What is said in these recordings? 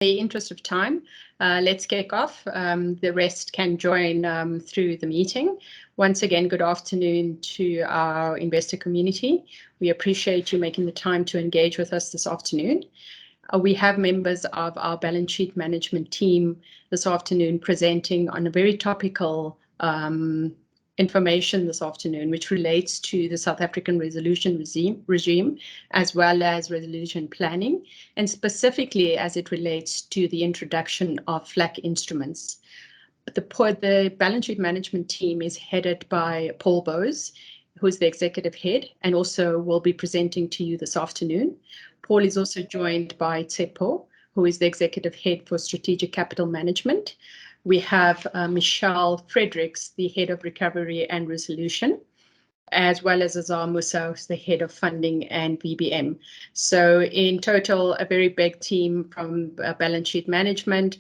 In the interest of time, let's kick off. The rest can join through the meeting. Once again, good afternoon to our investor community. We appreciate you making the time to engage with us this afternoon. We have members of our balance sheet management team this afternoon presenting on a very topical information this afternoon, which relates to the South African resolution regime, as well as resolution planning, and specifically as it relates to the introduction of Flac instruments. The balance sheet management team is headed by Paul Bowes, who is the executive head, and also will be presenting to you this afternoon. Paul is also joined by Tsepo, who is the executive head for strategic capital management. We have Michelle Fredericks, the head of recovery and resolution, as well as Azar Musa, who's the head of funding and VBM. So in total, a very big team from balance sheet management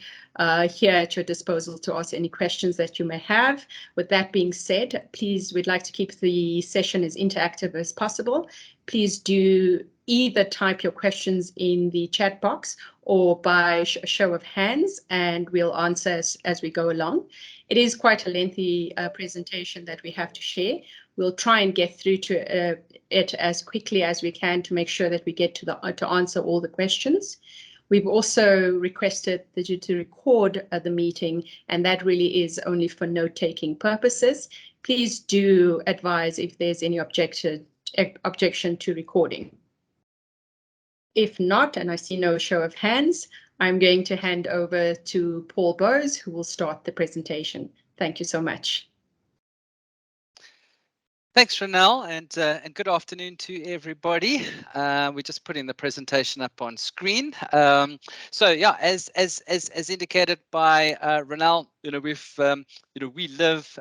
here at your disposal to ask any questions that you may have. With that being said, please, we'd like to keep the session as interactive as possible. Please do either type your questions in the chat box or by show of hands, and we'll answer as we go along. It is quite a lengthy presentation that we have to share. We'll try and get through to it as quickly as we can to make sure that we get to answer all the questions. We've also requested that you to record the meeting, and that really is only for note-taking purposes. Please do advise if there's any objection to recording. If not, and I see no show of hands, I'm going to hand over to Paul Bowes, who will start the presentation. Thank you so much. Thanks, Ronelle, and good afternoon to everybody. We're just putting the presentation up on screen. So yeah, as indicated by Ronelle, we live,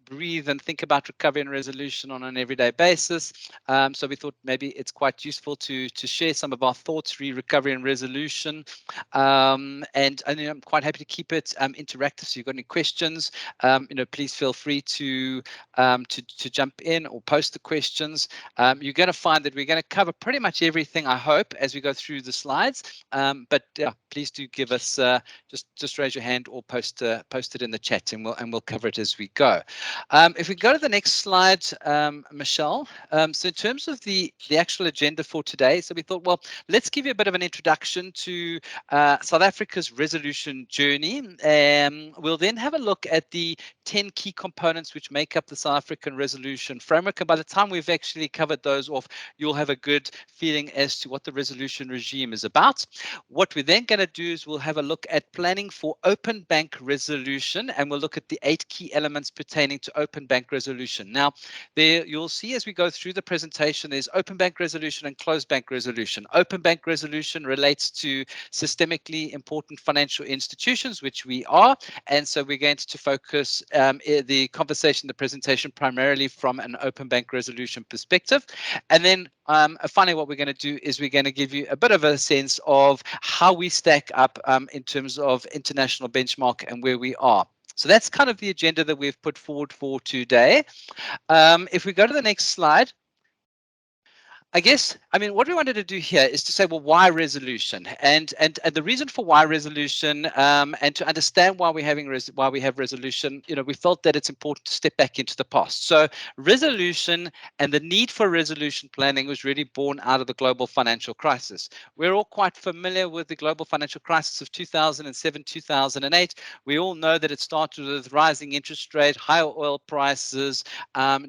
breathe and think about recovery and resolution on an everyday basis. So we thought maybe it's quite useful to share some of our thoughts re recovery and resolution. And I'm quite happy to keep it interactive. So if you've got any questions, please feel free to jump in or post the questions. You're going to find that we're going to cover pretty much everything, I hope, as we go through the slides. But yeah, please do give us just raise your hand or post it in the chat, and we'll cover it as we go. If we go to the next slide, Michelle. So in terms of the actual agenda for today, so we thought, well, let's give you a bit of an introduction to South Africa's resolution journey. We'll then have a look at the 10 key components which make up the South African resolution framework. And by the time we've actually covered those off, you'll have a good feeling as to what the resolution regime is about. What we're then going to do is we'll have a look at planning for open bank resolution, and we'll look at the 8 key elements pertaining to open bank resolution. Now, there you'll see as we go through the presentation, there's open bank resolution and closed bank resolution. Open bank resolution relates to systemically important financial institutions, which we are, and so we're going to focus the conversation, the presentation, primarily from an open bank resolution perspective. And then finally, what we're going to do is we're going to give you a bit of a sense of how we stack up in terms of international benchmark and where we are. So that's kind of the agenda that we've put forward for today. If we go to the next slide, I guess, what we wanted to do here is to say, well, why resolution? And the reason for why resolution, and to understand why we have resolution, we felt that it's important to step back into the past. So resolution and the need for resolution planning was really born out of the global financial crisis. We're all quite familiar with the global financial crisis of 2007, 2008. We all know that it started with rising interest rate, higher oil prices,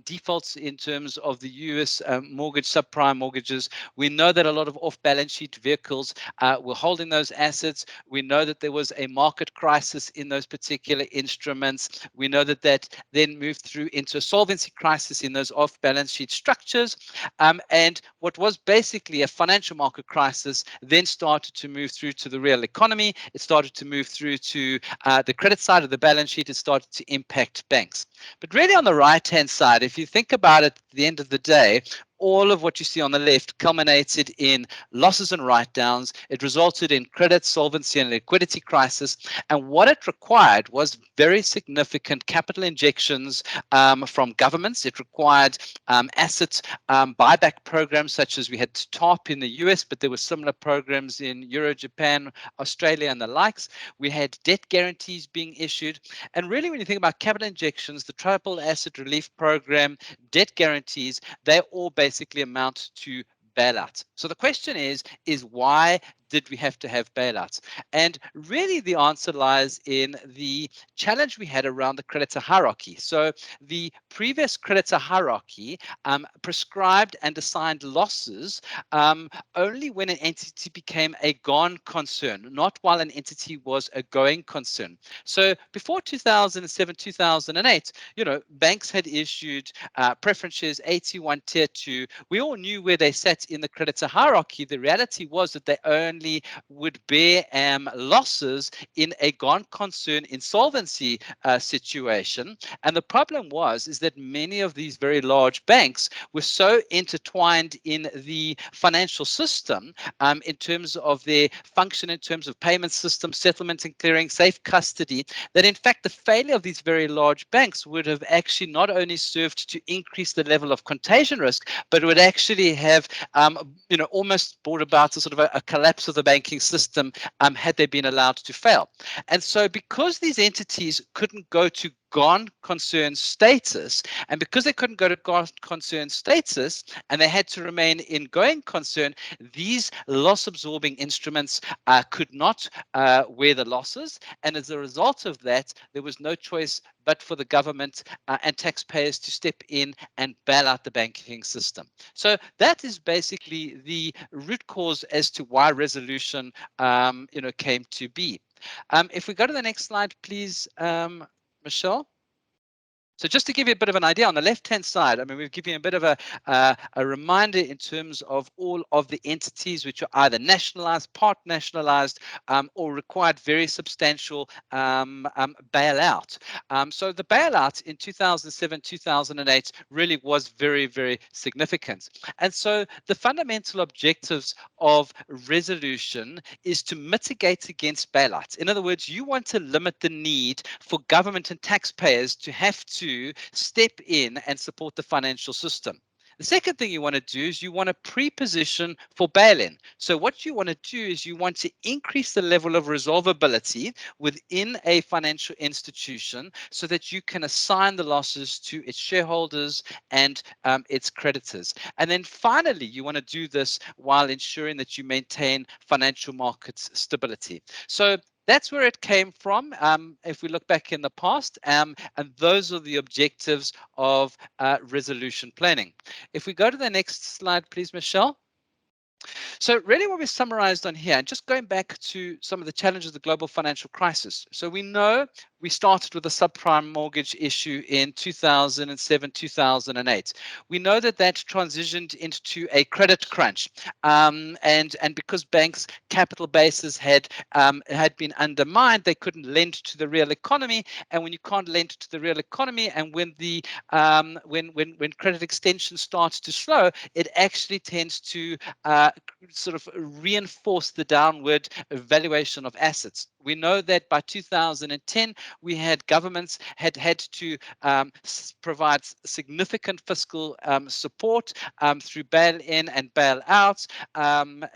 defaults in terms of the US mortgage subprime mortgages. We know that a lot of off-balance sheet vehicles were holding those assets. We know that there was a market crisis in those particular instruments. We know that then moved through into a solvency crisis in those off-balance sheet structures. And what was basically a financial market crisis then started to move through to the real economy. It started to move through to the credit side of the balance sheet. It started to impact banks. But really on the right-hand side, if you think about it, the end of the day, all of what you see on the left culminated in losses and write-downs. It resulted in credit, solvency, and liquidity crisis. And what it required was very significant capital injections from governments. It required asset buyback programs, such as we had TARP in the US, but there were similar programs in Euro, Japan, Australia, and the likes. We had debt guarantees being issued. And really, when you think about capital injections, the Triple Asset Relief Program, debt guarantees, they all basically amount to bailouts. So the question is why did we have to have bailouts? And really the answer lies in the challenge we had around the creditor hierarchy. So the previous creditor hierarchy prescribed and assigned losses only when an entity became a gone concern, not while an entity was a going concern. So before 2007, 2008, banks had issued preference shares, AT1, Tier 2. We all knew where they sat in the creditor hierarchy. The reality was that they only would bear losses in a gone concern insolvency situation. And the problem is that many of these very large banks were so intertwined in the financial system in terms of their function, in terms of payment system, settlement and clearing, safe custody, that in fact the failure of these very large banks would have actually not only served to increase the level of contagion risk, but would actually have almost brought about a sort of a collapse of the banking system had they been allowed to fail. And so because these entities couldn't go to gone concern status, and because they couldn't go to gone concern status and they had to remain in going concern, these loss absorbing instruments could not wear the losses. And as a result of that, there was no choice but for the government and taxpayers to step in and bail out the banking system. So that is basically the root cause as to why resolution came to be. If we go to the next slide, please, Michelle. So just to give you a bit of an idea, on the left-hand side, we've given you a bit of a reminder in terms of all of the entities which are either nationalized, part nationalized, or required very substantial bailout. So the bailout in 2007, 2008 really was very, very significant. And so the fundamental objectives of resolution is to mitigate against bailouts. In other words, you want to limit the need for government and taxpayers to have to step in and support the financial system. The second thing you want to do is you want to pre-position for bail-in. So what you want to do is you want to increase the level of resolvability within a financial institution so that you can assign the losses to its shareholders and its creditors. And then finally, you want to do this while ensuring that you maintain financial markets stability. So that's where it came from, if we look back in the past, and those are the objectives of resolution planning. If we go to the next slide, please, Michelle. So really what we summarized on here, and just going back to some of the challenges of the global financial crisis. So we know we started with a subprime mortgage issue in 2007, 2008. We know that transitioned into a credit crunch. And because banks' capital bases had been undermined, they couldn't lend to the real economy. And when you can't lend to the real economy, and when the when credit extension starts to slow, it actually tends to sort of reinforce the downward valuation of assets. We know that by 2010, we had governments had to provide significant fiscal support through bail-in and bail-outs and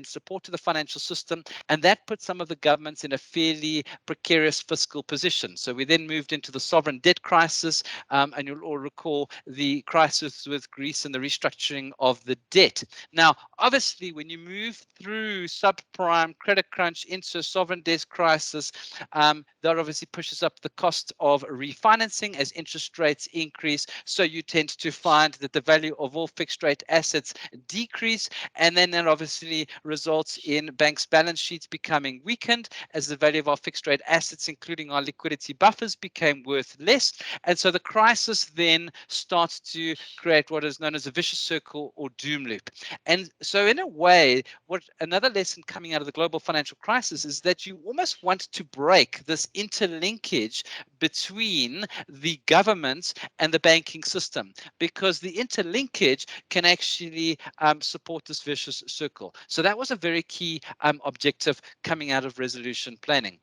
support to the financial system, and that put some of the governments in a fairly precarious fiscal position. So we then moved into the sovereign debt crisis, and you'll all recall the crisis with Greece and the restructuring of the debt. Now, obviously, when you move through subprime credit crunch into a sovereign debt crisis, that obviously pushes up the cost of refinancing as interest rates increase. So you tend to find that the value of all fixed rate assets decrease, and then that obviously results in banks' balance sheets becoming weakened as the value of our fixed rate assets, including our liquidity buffers, became worth less. And so the crisis then starts to create what is known as a vicious circle or doom loop. And so in a way, what another lesson coming out of the global financial crisis is that you almost want to break this interlinkage between the government and the banking system, because the interlinkage can actually support this vicious circle. So that was a very key objective coming out of resolution planning.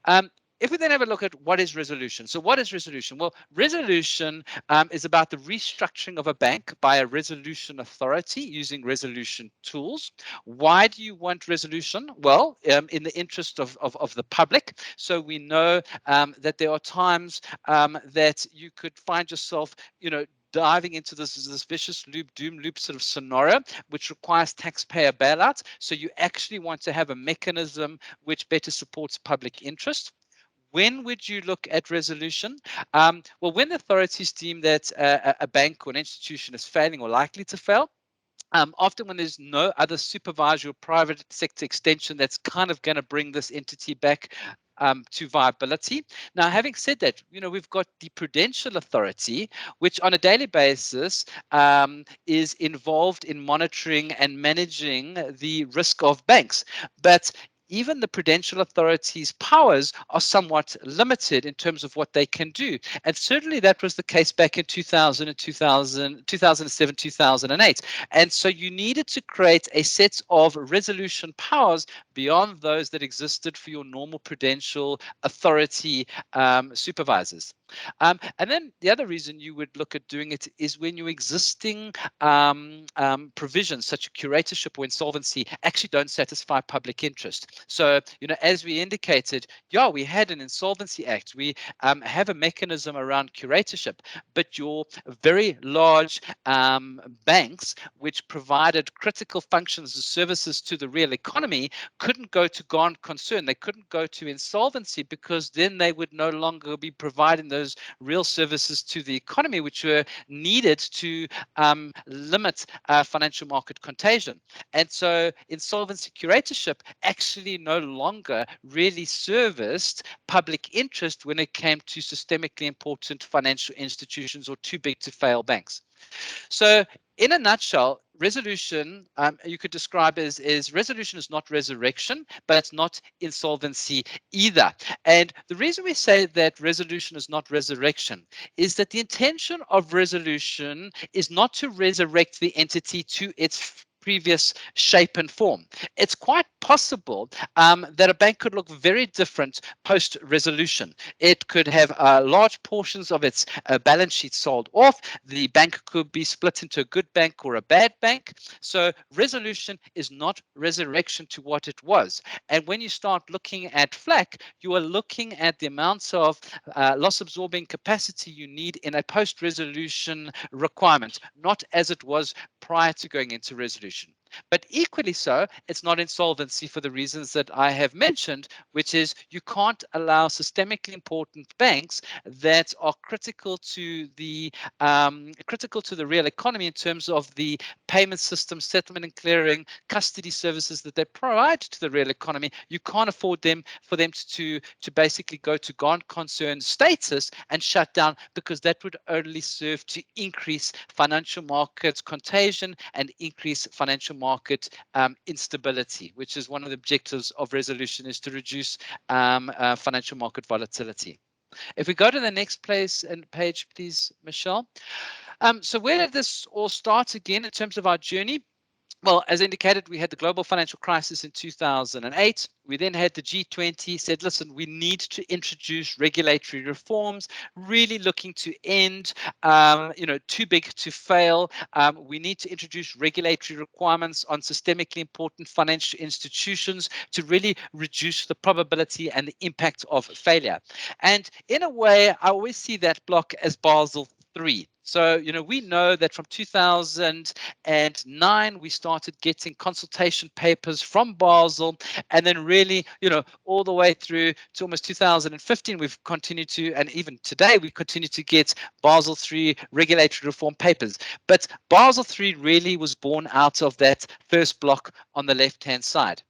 Um, if we then have a look at what is resolution. So what is resolution? Well, resolution is about the restructuring of a bank by a resolution authority using resolution tools. Why do you want resolution? Well, in the interest of the public. So we know that there are times that you could find yourself, diving into this vicious doom loop sort of scenario, which requires taxpayer bailouts. So you actually want to have a mechanism which better supports public interest. When would you look at resolution? Well, when authorities deem that a bank or an institution is failing or likely to fail, often when there's no other supervisory or private sector extension that's kind of going to bring this entity back to viability. Now, having said that, we've got the Prudential Authority, which on a daily basis is involved in monitoring and managing the risk of banks. But even the Prudential Authority's powers are somewhat limited in terms of what they can do. And certainly that was the case back in 2007, 2008. And so you needed to create a set of resolution powers beyond those that existed for your normal Prudential Authority supervisors. And then the other reason you would look at doing it is when your existing provisions, such as curatorship or insolvency, actually don't satisfy public interest. So, as we indicated, yeah, we had an Insolvency Act. We have a mechanism around curatorship, but your very large banks, which provided critical functions and services to the real economy, couldn't go to gone concern. They couldn't go to insolvency, because then they would no longer be providing those real services to the economy, which were needed to limit financial market contagion. And so insolvency curatorship actually no longer really serviced public interest when it came to systemically important financial institutions or too big to fail banks. So in a nutshell, resolution you could describe as resolution is not resurrection, but it's not insolvency either. And the reason we say that resolution is not resurrection is that the intention of resolution is not to resurrect the entity to its previous shape and form. It's quite possible that a bank could look very different post-resolution. It could have large portions of its balance sheet sold off. The bank could be split into a good bank or a bad bank. So resolution is not resurrection to what it was. And when you start looking at Flac, you are looking at the amounts of loss absorbing capacity you need in a post-resolution requirement, not as it was prior to going into resolution. But equally so, it's not insolvency for the reasons that I have mentioned, which is you can't allow systemically important banks that are critical to the real economy in terms of the payment system, settlement and clearing, custody services that they provide to the real economy. You can't afford for them to basically go to gone concern status and shut down, because that would only serve to increase financial markets contagion and increase financial market instability, which is one of the objectives of resolution, is to reduce financial market volatility. If we go to the next page, please, Michelle. So where did this all start again in terms of our journey? Well, as indicated, we had the global financial crisis in 2008. We then had the G20 said, listen, we need to introduce regulatory reforms, really looking to end, too big to fail. We need to introduce regulatory requirements on systemically important financial institutions to really reduce the probability and the impact of failure. And in a way, I always see that block as Basel III. So, we know that from 2009, we started getting consultation papers from Basel, and then really, all the way through to almost 2015, we've continued to, and even today, we continue to get Basel III regulatory reform papers. But Basel III really was born out of that first block on the left-hand side.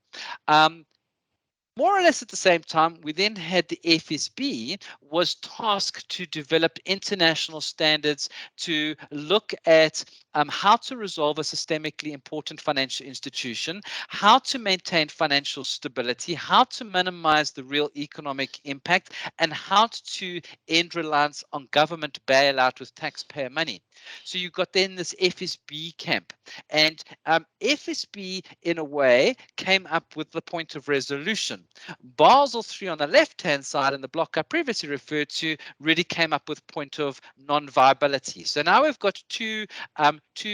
More or less at the same time, we then had the FSB was tasked to develop international standards to look at how to resolve a systemically important financial institution, how to maintain financial stability, how to minimize the real economic impact, and how to end reliance on government bailout with taxpayer money. So you've got then this FSB camp. And FSB, in a way, came up with the point of resolution. Basel III on the left-hand side and the block I previously referred to really came up with point of non-viability. So now we've got two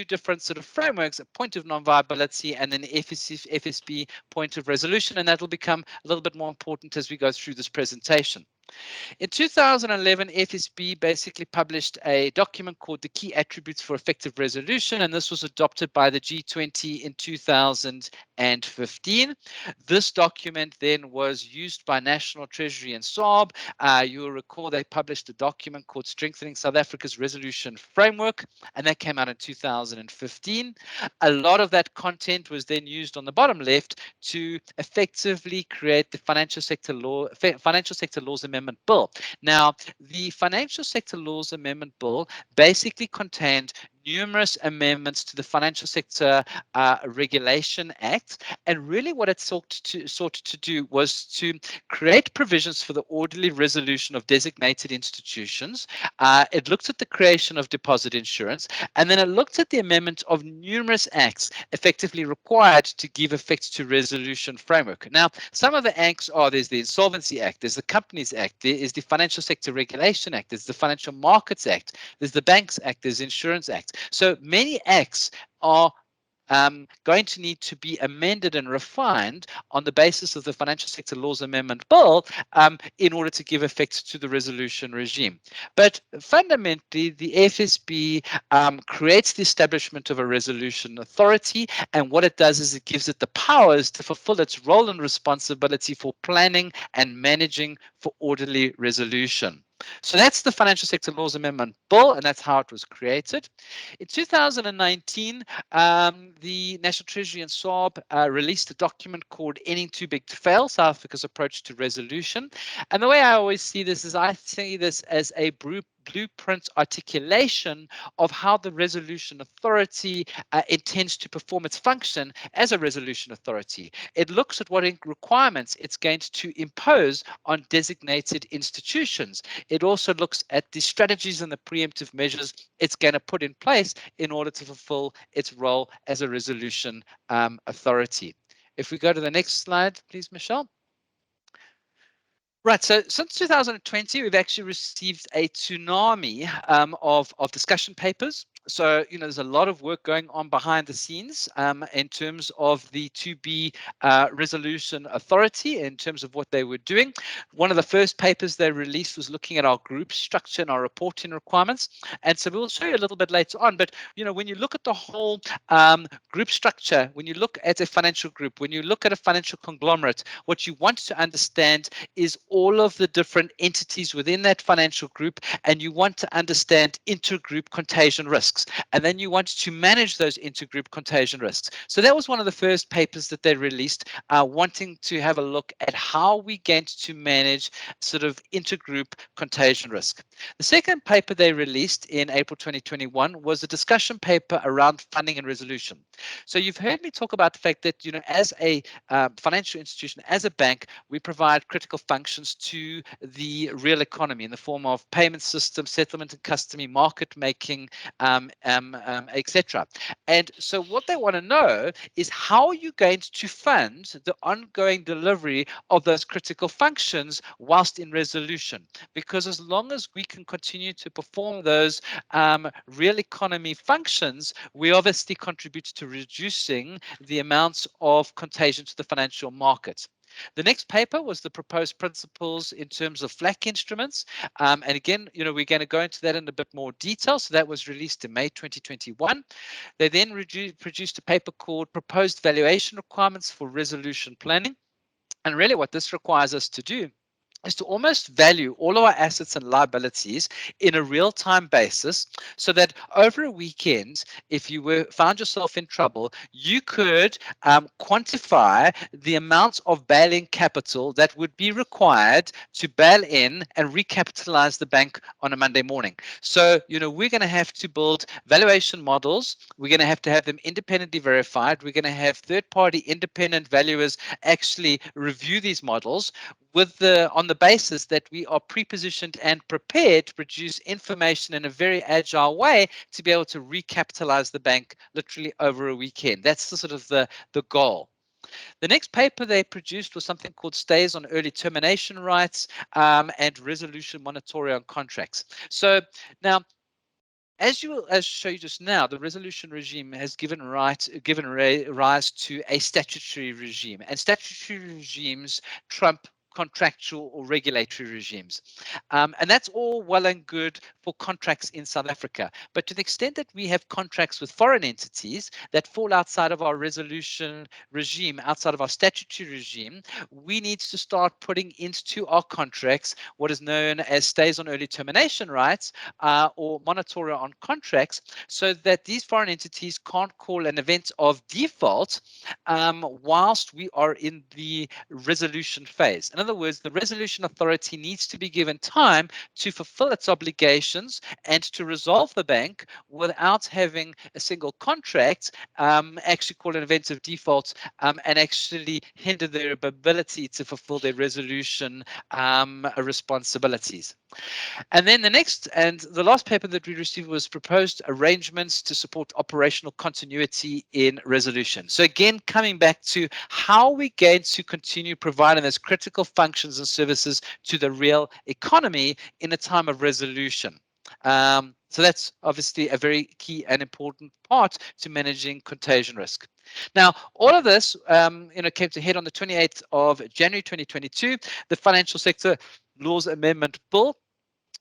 different sort of frameworks, a point of non-viability and then FSB point of resolution, and that will become a little bit more important as we go through this presentation. In 2011, FSB basically published a document called the Key Attributes for Effective Resolution, and this was adopted by the G20 in 2015. This document then was used by National Treasury and SARB. You will recall they published a document called Strengthening South Africa's Resolution Framework, and that came out in 2015. A lot of that content was then used on the bottom left to effectively create the Financial Sector Laws Amendment Bill. Now, the Financial Sector Laws Amendment Bill basically contained numerous amendments to the Financial Sector Regulation Act, and really what it sought to do was to create provisions for the orderly resolution of designated institutions. It looked at the creation of deposit insurance, and then it looked at the amendment of numerous acts effectively required to give effect to resolution framework. Now, some of the acts are, there's the Insolvency Act, there's the Companies Act, there is the Financial Sector Regulation Act, there's the Financial Markets Act, there's the Banks Act, there's the Insurance Act. So many acts are going to need to be amended and refined on the basis of the Financial Sector Laws Amendment Bill in order to give effect to the resolution regime. But fundamentally, the FSB creates the establishment of a resolution authority, and what it does is it gives it the powers to fulfill its role and responsibility for planning and managing for orderly resolution. So that's the Financial Sector Laws Amendment Bill, and that's how it was created. In 2019, the National Treasury and SARB released a document called Ending Too Big to Fail, South Africa's Approach to Resolution. And the way I always see this is I see this as a blueprint articulation of how the resolution authority intends to perform its function as a resolution authority. It looks at what requirements it's going to impose on designated institutions. It also looks at the strategies and the preemptive measures it's going to put in place in order to fulfill its role as a resolution authority. If we go to the next slide, please, Michelle. Right, so since 2020, we've actually received a tsunami of discussion papers. So, there's a lot of work going on behind the scenes in terms of the To-Be Resolution Authority, in terms of what they were doing. One of the first papers they released was looking at our group structure and our reporting requirements. And so we'll show you a little bit later on. But, when you look at the whole group structure, when you look at a financial group, when you look at a financial conglomerate, what you want to understand is all of the different entities within that financial group, and you want to understand intergroup contagion risks, and then you want to manage those intergroup contagion risks. So that was one of the first papers that they released, wanting to have a look at how we going to manage sort of intergroup contagion risk. The second paper they released in April 2021 was a discussion paper around funding and resolution. So you've heard me talk about the fact that, as a financial institution, as a bank, we provide critical functions to the real economy in the form of payment systems, settlement and custody, market making, etc. And so what they want to know is how are you going to fund the ongoing delivery of those critical functions whilst in resolution? Because as long as we can continue to perform those real economy functions, we obviously contribute to reducing the amounts of contagion to the financial markets. The next paper was the proposed principles in terms of Flac instruments. And again, we're going to go into that in a bit more detail. So that was released in May 2021. They then produced a paper called Proposed Valuation Requirements for Resolution Planning. And really what this requires us to do is to almost value all of our assets and liabilities in a real-time basis, so that over a weekend, if you found yourself in trouble, you could quantify the amounts of bail-in capital that would be required to bail in and recapitalize the bank on a Monday morning. So, we're going to have to build valuation models. We're going to have them independently verified. We're going to have third-party independent valuers actually review these models on the basis that we are pre-positioned and prepared to produce information in a very agile way to be able to recapitalize the bank literally over a weekend. That's the sort of the goal. The next paper they produced was something called Stays on Early Termination Rights and Resolution Monitoring on Contracts. So now, as show you just now, the resolution regime has given rise to a statutory regime, and statutory regimes trump contractual or regulatory regimes. And that's all well and good for contracts in South Africa. But to the extent that we have contracts with foreign entities that fall outside of our resolution regime, outside of our statutory regime, we need to start putting into our contracts what is known as stays on early termination rights or monitoring on contracts, so that these foreign entities can't call an event of default whilst we are in the resolution phase. In other words, the resolution authority needs to be given time to fulfill its obligations and to resolve the bank without having a single contract actually call an event of default and actually hinder their ability to fulfill their resolution responsibilities. And then the next and the last paper that we received was proposed arrangements to support operational continuity in resolution. So again, coming back to how we're going to continue providing those critical functions and services to the real economy in a time of resolution. So that's obviously a very key and important part to managing contagion risk. Now, all of this, came to head on the 28th of January 2022. The Financial Sector Laws Amendment Bill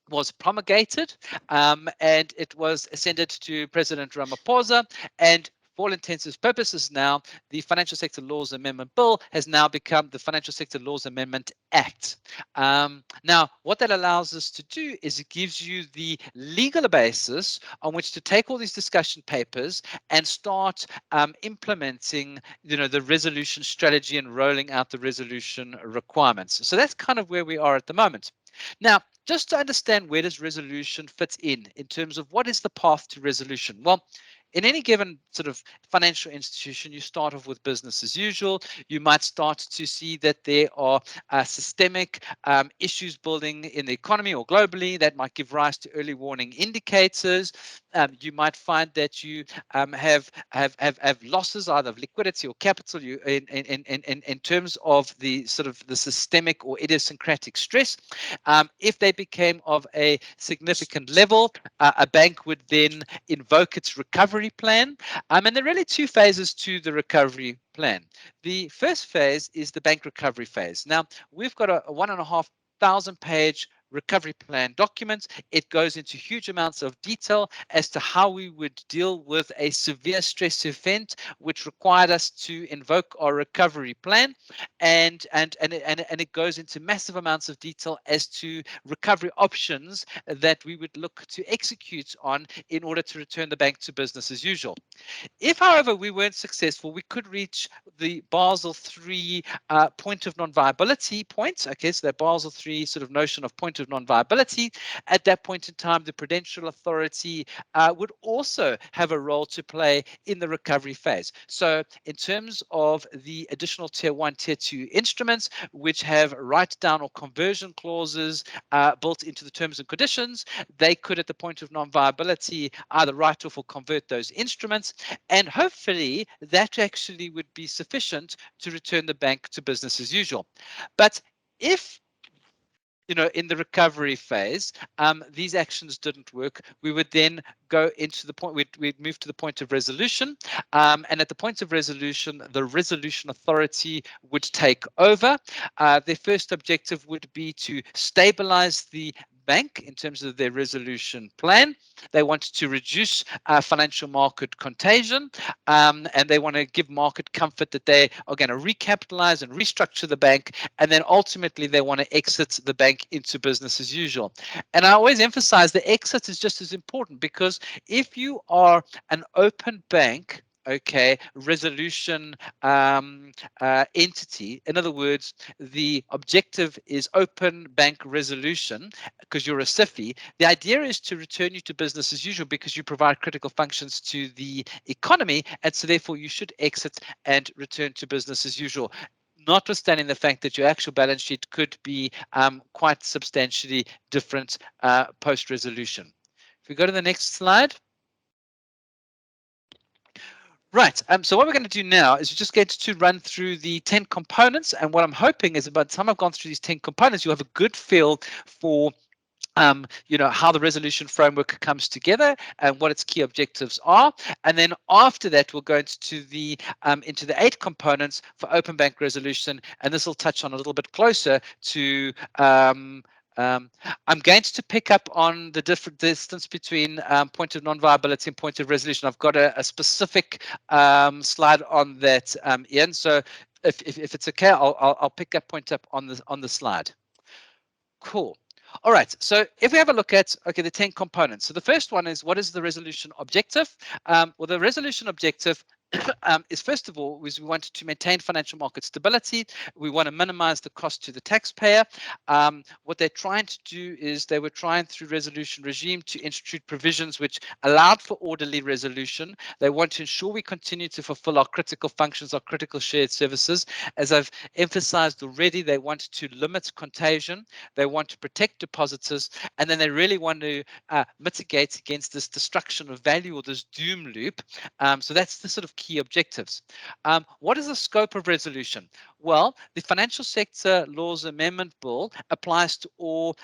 was promulgated and it was ascended to President Ramaphosa, and for all intents and purposes now, the Financial Sector Laws Amendment Bill has now become the Financial Sector Laws Amendment Act. Now, what that allows us to do is it gives you the legal basis on which to take all these discussion papers and start implementing, the resolution strategy and rolling out the resolution requirements. So that's kind of where we are at the moment. Now, just to understand where does resolution fit in terms of what is the path to resolution? Well, in any given sort of financial institution, you start off with business as usual. You might start to see that there are systemic issues building in the economy or globally that might give rise to early warning indicators. You might find that you have losses either of liquidity or capital in terms of the sort of the systemic or idiosyncratic stress. If they became of a significant level, a bank would then invoke its recovery plan. And there are really two phases to the recovery plan. The first phase is the bank recovery phase. Now, we've got a 1,500 page recovery plan document. It goes into huge amounts of detail as to how we would deal with a severe stress event which required us to invoke our recovery plan, and it goes into massive amounts of detail as to recovery options that we would look to execute on in order to return the bank to business as usual. If, however, we weren't successful, we could reach the Basel III point of non-viability point. Okay, so that Basel III sort of notion of point of non-viability. At that point in time, the Prudential Authority would also have a role to play in the recovery phase. So in terms of the additional Tier 1, Tier 2 instruments, which have write-down or conversion clauses built into the terms and conditions, they could, at the point of non-viability, either write off or convert those instruments. And hopefully that actually would be sufficient to return the bank to business as usual. But if in the recovery phase, these actions didn't work, we would then go into the point, we'd move to the point of resolution. And at the point of resolution, the resolution authority would take over. Their first objective would be to stabilize the bank in terms of their resolution plan. They want to reduce financial market contagion, and they want to give market comfort that they are going to recapitalize and restructure the bank, and then ultimately they want to exit the bank into business as usual. And I always emphasize the exit is just as important, because if you are an open bank, okay, resolution entity, in other words, the objective is open bank resolution because you're a SIFI, the idea is to return you to business as usual because you provide critical functions to the economy, and so therefore you should exit and return to business as usual, notwithstanding the fact that your actual balance sheet could be quite substantially different post-resolution. If we go to the next slide. Right, so what we're going to do now is we're just going to run through the 10 components, and what I'm hoping is by the time I've gone through these 10 components, you'll have a good feel for how the resolution framework comes together and what its key objectives are. And then after that, we'll go into the 8 components for open bank resolution, and this will touch on a little bit closer to I'm going to pick up on the different distance between point of non-viability and point of resolution. I've got a specific slide on that, Ian. So if it's okay, I'll pick that point up on the slide. Cool. All right, so if we have a look at, the 10 components. So the first one is, what is the resolution objective? Well, the resolution objective is, first of all, is we want to maintain financial market stability. We want to minimize the cost to the taxpayer. What they're trying to do is they were trying through resolution regime to institute provisions which allowed for orderly resolution. They want to ensure we continue to fulfill our critical functions, our critical shared services. As I've emphasized already, they want to limit contagion. They want to protect depositors, and then they really want to mitigate against this destruction of value or this doom loop. So that's the sort of key objectives. What is the scope of resolution? Well, the Financial Sector Laws Amendment Bill applies to all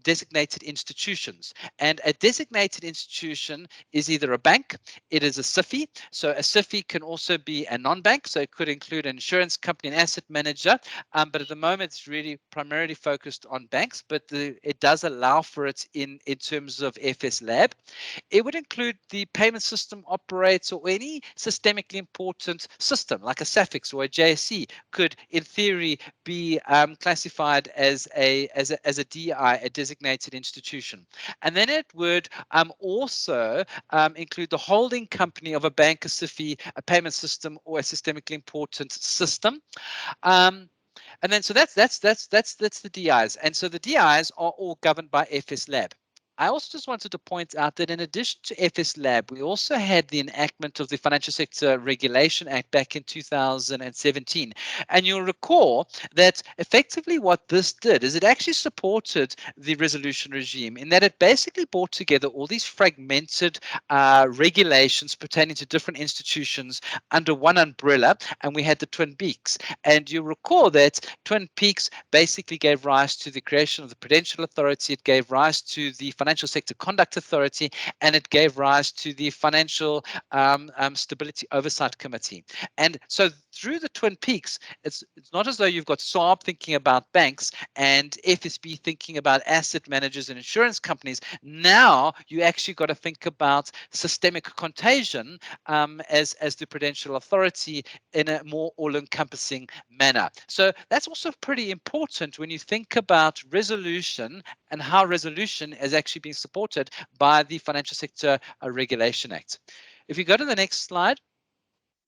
designated institutions, and a designated institution is either a bank, it is a SIFI. So a SIFI can also be a non-bank, so it could include an insurance company, an asset manager, but at the moment it's really primarily focused on banks, but it does allow for it in terms of FS Lab. It would include the payment system operator or any systemically important system like a SAFIX or a JSE could, in theory, be classified as a DI, a designated institution. And then it would also include the holding company of a bank, a SIFI, a payment system, or a systemically important system. And then so that's the DIs. And so the DIs are all governed by FS Lab. I also just wanted to point out that in addition to FS Lab, we also had the enactment of the Financial Sector Regulation Act back in 2017. And you'll recall that effectively what this did is it actually supported the resolution regime in that it basically brought together all these fragmented regulations pertaining to different institutions under one umbrella, and we had the Twin Peaks. And you recall that Twin Peaks basically gave rise to the creation of the Prudential Authority, it gave rise to the Financial Sector Conduct Authority, and it gave rise to the Financial Stability Oversight Committee. And so through the Twin Peaks, it's not as though you've got SARB thinking about banks and FSB thinking about asset managers and insurance companies. Now you actually got to think about systemic contagion as the Prudential Authority in a more all-encompassing manner. So that's also pretty important when you think about resolution and how resolution is actually being supported by the Financial Sector Regulation Act. If you go to the next slide.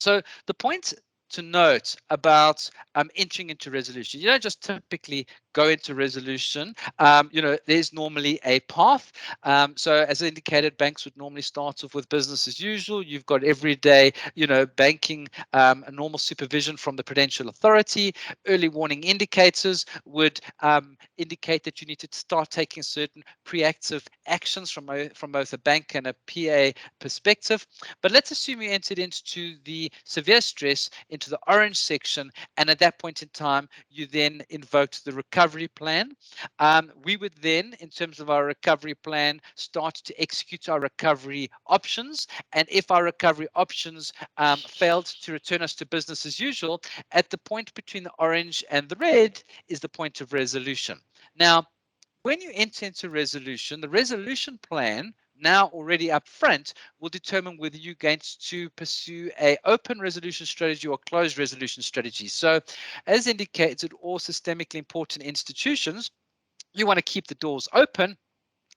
So the point to note about entering into resolution, you don't just typically go into resolution. There's normally a path. So as indicated, banks would normally start off with business as usual. You've got everyday, banking, a normal supervision from the Prudential Authority. Early warning indicators would indicate that you need to start taking certain preactive actions from both a bank and a PA perspective. But let's assume you entered into the severe stress, into the orange section, and at that point in time, you then invoked the recovery plan. We would then, in terms of our recovery plan, start to execute our recovery options. And if our recovery options failed to return us to business as usual, at the point between the orange and the red is the point of resolution. Now, when you enter into resolution, the resolution plan now already up front will determine whether you're going to pursue a open resolution strategy or closed resolution strategy. So as indicated, all systemically important institutions, you want to keep the doors open.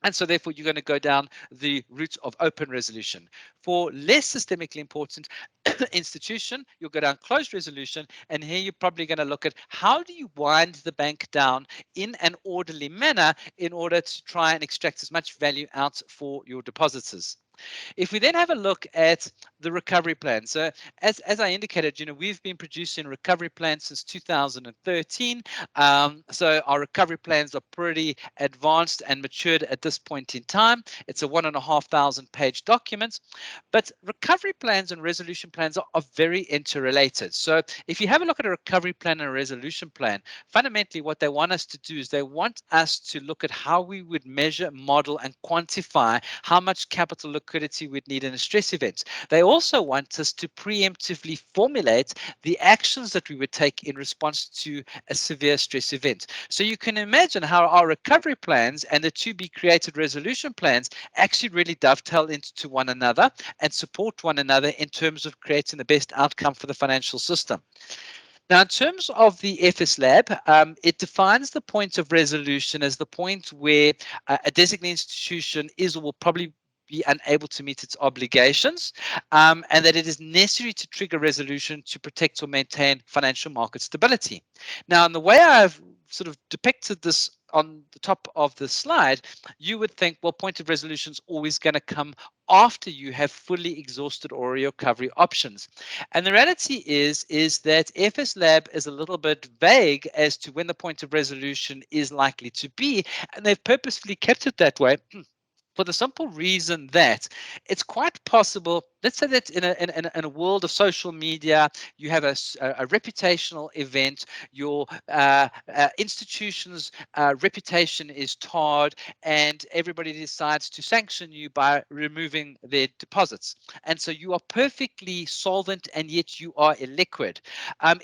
And so therefore, you're going to go down the route of open resolution. For less systemically important institution, you'll go down closed resolution. And here you're probably going to look at how do you wind the bank down in an orderly manner in order to try and extract as much value out for your depositors. If we then have a look at the recovery plan, so as I indicated, we've been producing recovery plans since 2013. So our recovery plans are pretty advanced and matured at this point in time. It's a 1,500 page document, but recovery plans and resolution plans are very interrelated. So if you have a look at a recovery plan and a resolution plan, fundamentally what they want us to do is they want us to look at how we would measure, model, and quantify how much capital liquidity we'd need in a stress event. They also want us to preemptively formulate the actions that we would take in response to a severe stress event. So you can imagine how our recovery plans and the to be created resolution plans actually really dovetail into one another and support one another in terms of creating the best outcome for the financial system. Now, in terms of the FS Lab, it defines the point of resolution as the point where a designated institution is or will probably be unable to meet its obligations, and that it is necessary to trigger resolution to protect or maintain financial market stability. Now, in the way I've sort of depicted this on the top of the slide, you would think, well, point of resolution is always going to come after you have fully exhausted all your recovery options. And the reality is that FS Lab is a little bit vague as to when the point of resolution is likely to be, and they've purposefully kept it that way for the simple reason that it's quite possible. Let's say that in a world of social media, you have a reputational event, your institution's reputation is tarred, and everybody decides to sanction you by removing their deposits. And so you are perfectly solvent, and yet you are illiquid.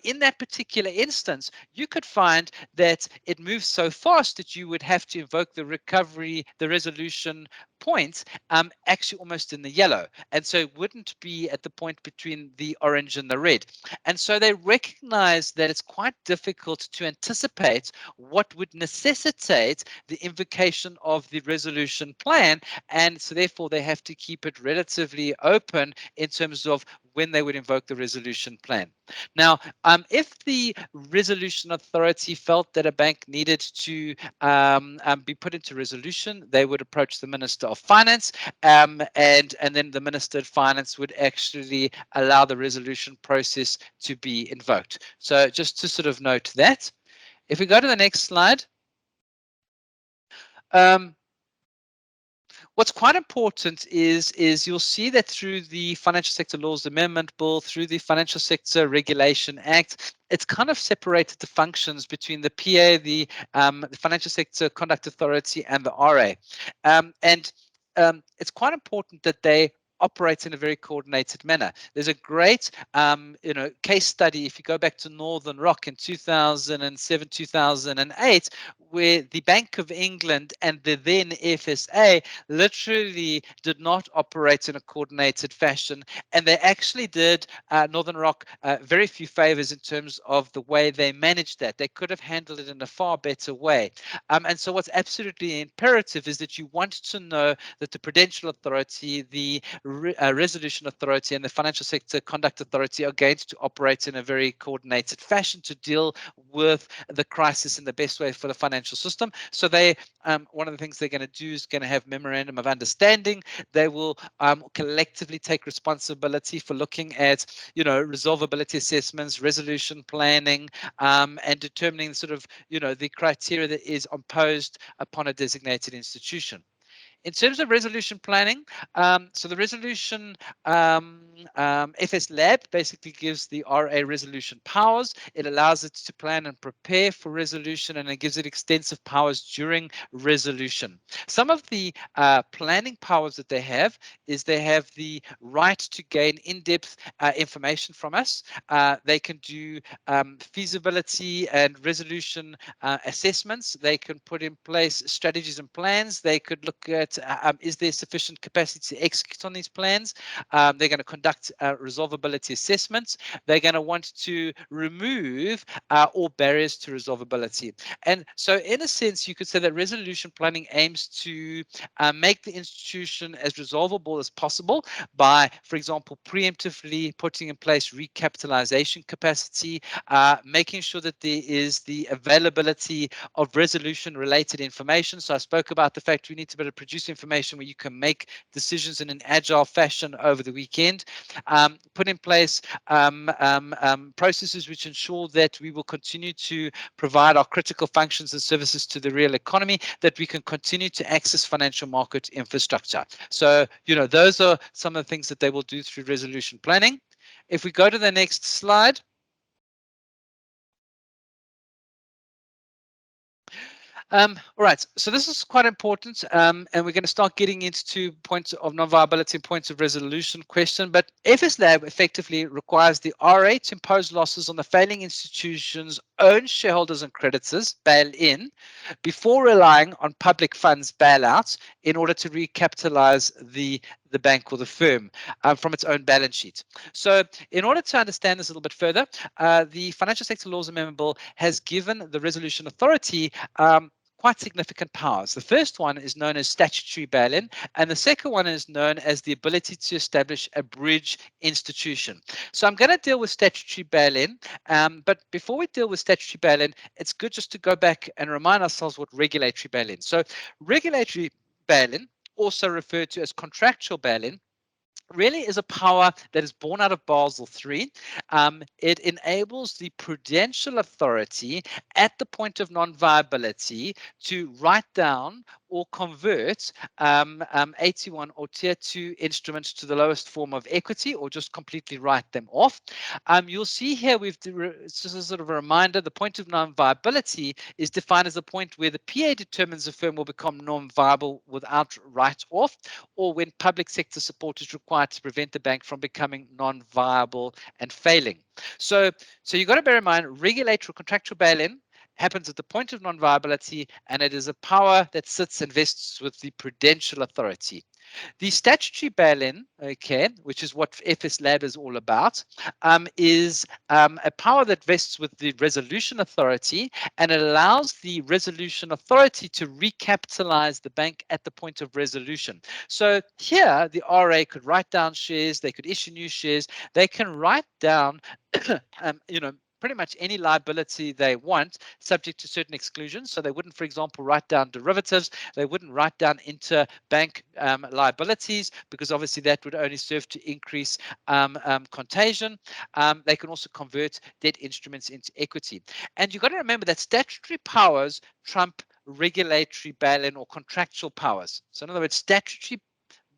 In that particular instance, you could find that it moves so fast that you would have to invoke the resolution point actually almost in the yellow, and so it wouldn't be at the point between the orange and the red. And so they recognize that it's quite difficult to anticipate what would necessitate the invocation of the resolution plan, and so therefore they have to keep it relatively open in terms of when they would invoke the resolution plan. Now, if the resolution authority felt that a bank needed to be put into resolution, they would approach the Minister of Finance, and then the Minister of Finance would actually allow the resolution process to be invoked. So just to sort of note that. If we go to the next slide, what's quite important is you'll see that through the Financial Sector Laws Amendment Bill, through the Financial Sector Regulation Act, it's kind of separated the functions between the PA, the Financial Sector Conduct Authority, and the RA. And it's quite important that they operate in a very coordinated manner. There's a great case study, if you go back to Northern Rock in 2007, 2008, where the Bank of England and the then FSA literally did not operate in a coordinated fashion, and they actually did Northern Rock very few favors in terms of the way they managed that. They could have handled it in a far better way. And so what's absolutely imperative is that you want to know that the Prudential Authority, the Resolution Authority, and the Financial Sector Conduct Authority are going to operate in a very coordinated fashion to deal with the crisis in the best way for the financial system. So they, one of the things they're going to do is going to have memorandum of understanding. They will collectively take responsibility for looking at, resolvability assessments, resolution planning, and determining sort of, the criteria that is imposed upon a designated institution. In terms of resolution planning, so the resolution FS Lab basically gives the RA resolution powers. It allows it to plan and prepare for resolution, and it gives it extensive powers during resolution. Some of the planning powers that they have is they have the right to gain in-depth information from us. They can do feasibility and resolution assessments. They can put in place strategies and plans. They could look at is there sufficient capacity to execute on these plans. They're going to conduct resolvability assessments. They're going to want to remove all barriers to resolvability. And so in a sense, you could say that resolution planning aims to make the institution as resolvable as possible by, for example, preemptively putting in place recapitalization capacity, making sure that there is the availability of resolution related information. So I spoke about the fact we need to be able to produce information where you can make decisions in an agile fashion over the weekend, put in place processes which ensure that we will continue to provide our critical functions and services to the real economy, that we can continue to access financial market infrastructure. So, those are some of the things that they will do through resolution planning. If we go to the next slide. All right, so this is quite important, and we're going to start getting into points of non-viability and points of resolution question. But FS Lab effectively requires the RA to impose losses on the failing institution's own shareholders and creditors, bail-in, before relying on public funds bailouts in order to recapitalize the bank or the firm from its own balance sheet. So in order to understand this a little bit further, the Financial Sector Laws Amendment Bill has given the Resolution Authority quite significant powers. The first one is known as statutory bail-in, and the second one is known as the ability to establish a bridge institution. So I'm going to deal with statutory bail-in, but before we deal with statutory bail-in, it's good just to go back and remind ourselves what regulatory bail-in. So regulatory bail-in, also referred to as contractual bail-in, really is a power that is born out of Basel III. It enables the prudential authority at the point of non-viability to write down or convert AT1 or Tier 2 instruments to the lowest form of equity, or just completely write them off. You'll see here, it's just a sort of a reminder, the point of non-viability is defined as the point where the PA determines a firm will become non-viable without write-off, or when public sector support is required to prevent the bank from becoming non-viable and failing. So you've got to bear in mind, regulatory contractual bail-in happens at the point of non-viability, and it is a power that sits and vests with the prudential authority. The statutory bail-in, okay, which is what FS Lab is all about, is a power that vests with the resolution authority, and it allows the resolution authority to recapitalize the bank at the point of resolution. So here, the RA could write down shares, they could issue new shares, they can write down, pretty much any liability they want, subject to certain exclusions. So they wouldn't, for example, write down derivatives. They wouldn't write down interbank liabilities, because obviously that would only serve to increase contagion. They can also convert debt instruments into equity. And you've got to remember that statutory powers trump regulatory bail-in or contractual powers. So in other words, statutory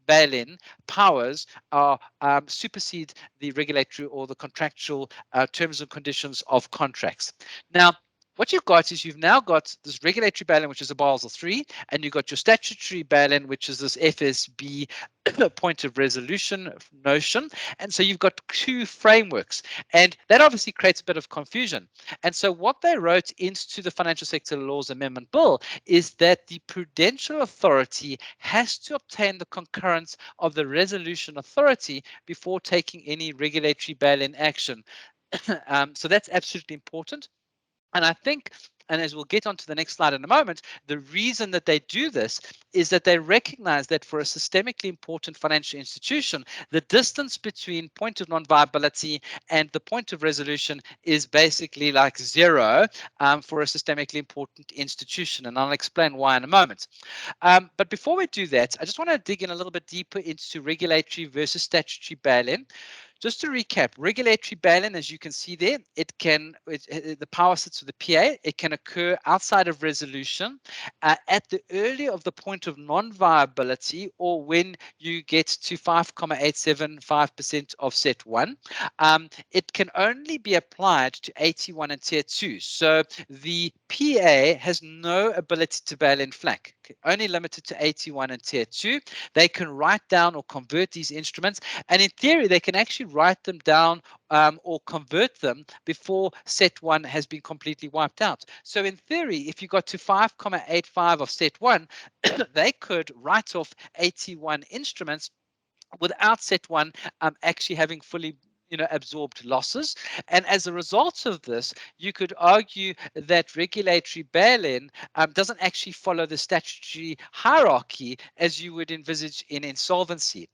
bail-in powers are supersede the regulatory or the contractual terms and conditions of contracts. Now, what you've got is you've now got this regulatory bail-in, which is a Basel III, and you've got your statutory bail-in, which is this FSB point of resolution notion. And so you've got two frameworks, and that obviously creates a bit of confusion. And so what they wrote into the Financial Sector Laws Amendment Bill is that the prudential authority has to obtain the concurrence of the resolution authority before taking any regulatory bail-in action. So that's absolutely important. And I think, and as we'll get onto the next slide in a moment, the reason that they do this is that they recognize that for a systemically important financial institution, the distance between point of non-viability and the point of resolution is basically like zero for a systemically important institution. And I'll explain why in a moment. But before we do that, I just want to dig in a little bit deeper into regulatory versus statutory bail-in. just to recap, regulatory bail-in, as you can see there, the power sits with the PA. It can occur outside of resolution at the earlier of the point of non-viability, or when you get to 5.875% of set 1. It can only be applied to AT1 and Tier 2. So the PA has no ability to bail in Flac, only limited to AT1 and Tier 2. They can write down or convert these instruments, and in theory, they can actually write them down or convert them before set 1 has been completely wiped out. So in theory, if you got to 5.85 of set 1, they could write off AT1 instruments without set 1 actually having fully absorbed losses. And as a result of this, you could argue that regulatory bail-in doesn't actually follow the statutory hierarchy as you would envisage in insolvency.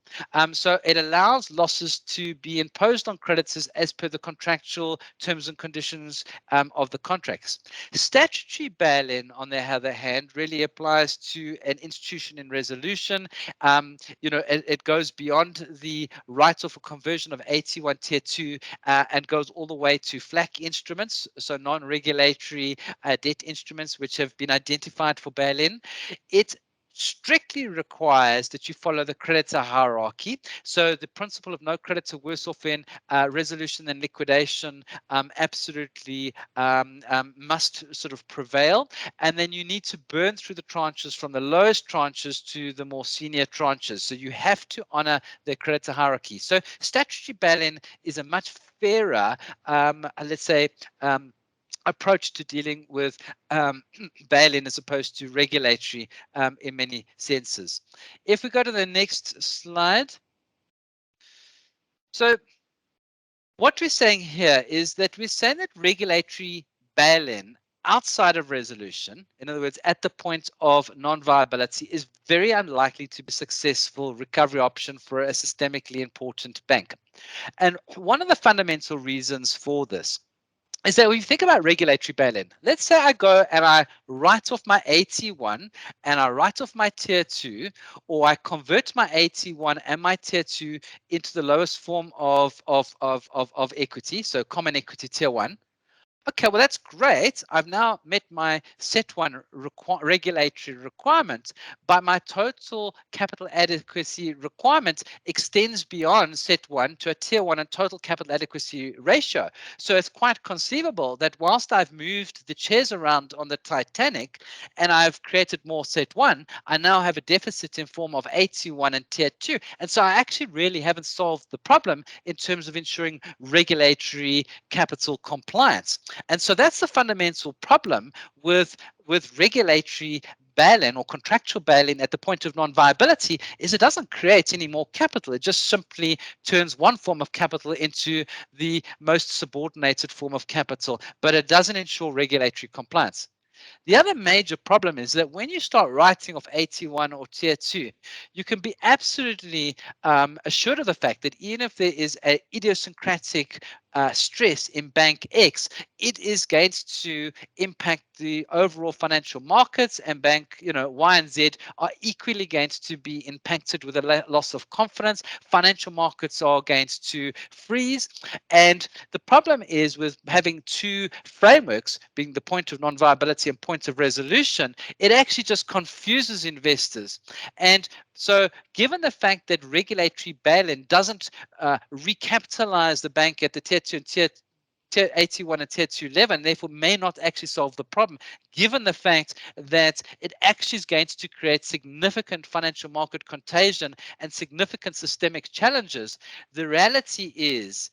So it allows losses to be imposed on creditors as per the contractual terms and conditions of the contracts. Statutory bail-in, on the other hand, really applies to an institution in resolution. It goes beyond the write-off or conversion of AT1 Tier 2 and goes all the way to Flac instruments, so non-regulatory debt instruments which have been identified for bail-in. It strictly requires that you follow the creditor hierarchy. So the principle of no creditor worse off in resolution than liquidation absolutely must sort of prevail. And then you need to burn through the tranches from the lowest tranches to the more senior tranches. So you have to honor the creditor hierarchy. So statutory bail-in is a much fairer, let's say, approach to dealing with bail-in as opposed to regulatory in many senses. If we go to the next slide. So what we're saying here is that we're saying that regulatory bail-in outside of resolution, in other words, at the point of non-viability, is very unlikely to be a successful recovery option for a systemically important bank. And one of the fundamental reasons for this is that when you think about regulatory bail-in, let's say I go and I write off my AT1 and I write off my Tier 2, or I convert my AT1 and my Tier 2 into the lowest form of equity, so common equity Tier 1. Okay, well, that's great. I've now met my set 1 regulatory requirement, but my total capital adequacy requirement extends beyond set 1 to a Tier 1 and total capital adequacy ratio. So it's quite conceivable that whilst I've moved the chairs around on the Titanic and I've created more set 1, I now have a deficit in form of AT1 and Tier 2. And so I actually really haven't solved the problem in terms of ensuring regulatory capital compliance. And so that's the fundamental problem with regulatory bail-in or contractual bail-in at the point of non-viability, is it doesn't create any more capital. It just simply turns one form of capital into the most subordinated form of capital, but it doesn't ensure regulatory compliance. The other major problem is that when you start writing off AT1 or Tier 2, you can be absolutely assured of the fact that even if there is an idiosyncratic stress in Bank X, it is going to impact the overall financial markets, and Bank Y and Z are equally going to be impacted with a loss of confidence. Financial markets are going to freeze. And the problem is with having two frameworks, being the point of non-viability and point of resolution, it actually just confuses investors. And so given the fact that regulatory bail-in doesn't recapitalize the bank at the Tier 2 and Tier 81 and Tier 2 level, and therefore may not actually solve the problem, given the fact that it actually is going to create significant financial market contagion and significant systemic challenges, the reality is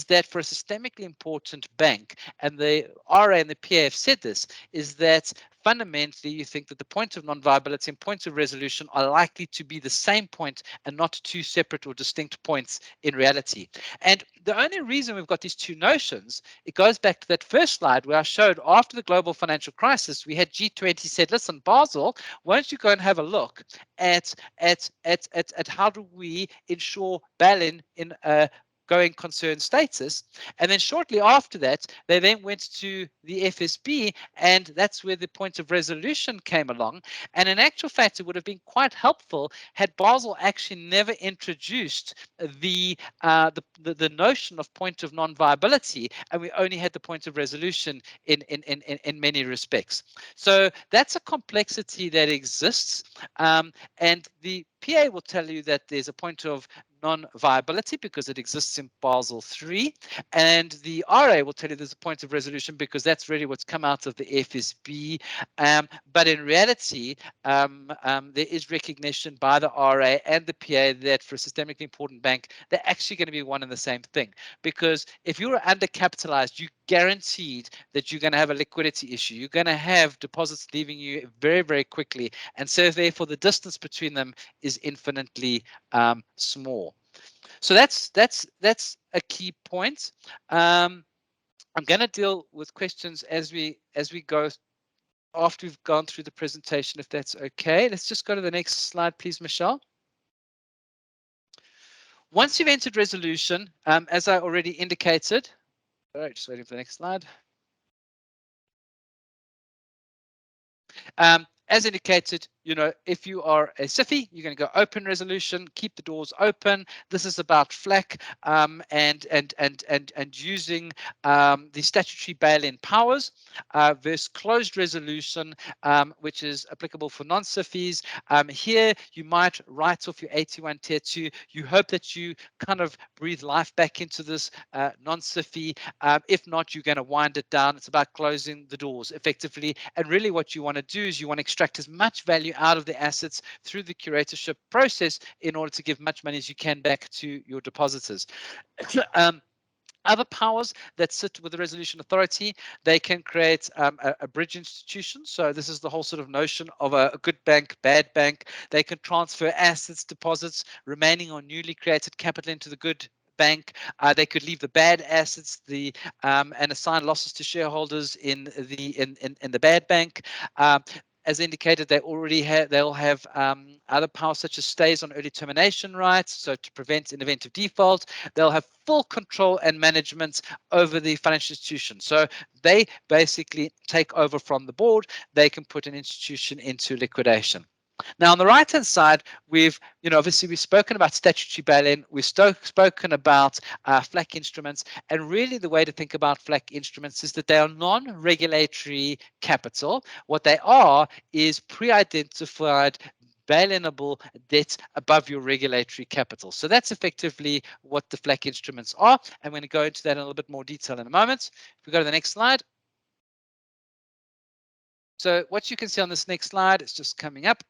that for a systemically important bank, and the RA and the PA have said this, is that fundamentally you think that the point of non-viability and point of resolution are likely to be the same point and not two separate or distinct points in reality. And the only reason we've got these two notions, it goes back to that first slide where I showed after the global financial crisis, we had G20 said, listen, Basel, why don't you go and have a look at how do we ensure bail-in in a going concern status. And then shortly after that, they then went to the FSB, and that's where the point of resolution came along. And in actual fact, it would have been quite helpful had Basel actually never introduced the notion of point of non-viability, and we only had the point of resolution in many respects. So that's a complexity that exists, and the PA will tell you that there's a point of non-viability because it exists in Basel 3, and the RA will tell you there's a point of resolution because that's really what's come out of the FSB. But in reality, there is recognition by the RA and the PA that for a systemically important bank, they're actually going to be one and the same thing. Because if you're undercapitalized, you guaranteed that you're going to have a liquidity issue. You're going to have deposits leaving you very, very quickly. And so therefore, the distance between them is infinitely small. So that's a key point. I'm going to deal with questions as we go after we've gone through the presentation, if that's okay. Let's just go to the next slide, please, Michelle. Once you've entered resolution, as I already indicated, all right, just waiting for the next slide. As indicated, if you are a SIFI, you're going to go open resolution, keep the doors open. This is about FLAC and using the statutory bail-in powers versus closed resolution, which is applicable for non-SIFIs. Here, you might write off your 81 Tier 2. You hope that you kind of breathe life back into this non-SIFI. If not, you're going to wind it down. It's about closing the doors effectively. And really what you want to do is you want to extract as much value out of the assets through the curatorship process in order to give much money as you can back to your depositors. Other powers that sit with the resolution authority, they can create a bridge institution. So this is the whole sort of notion of a good bank, bad bank. They can transfer assets, deposits remaining on newly created capital into the good bank. They could leave the bad assets and assign losses to shareholders in the bad bank. As indicated, they'll have other powers such as stays on early termination rights, so to prevent an event of default. They'll have full control and management over the financial institution. So they basically take over from the board. They can put an institution into liquidation. Now, on the right-hand side, obviously we've spoken about statutory bail-in, we've spoken about FLAC instruments, and really the way to think about FLAC instruments is that they are non-regulatory capital. What they are is pre-identified bail-inable debt above your regulatory capital. So that's effectively what the FLAC instruments are. I'm going to go into that in a little bit more detail in a moment. If we go to the next slide. So what you can see on this next slide, it's just coming up.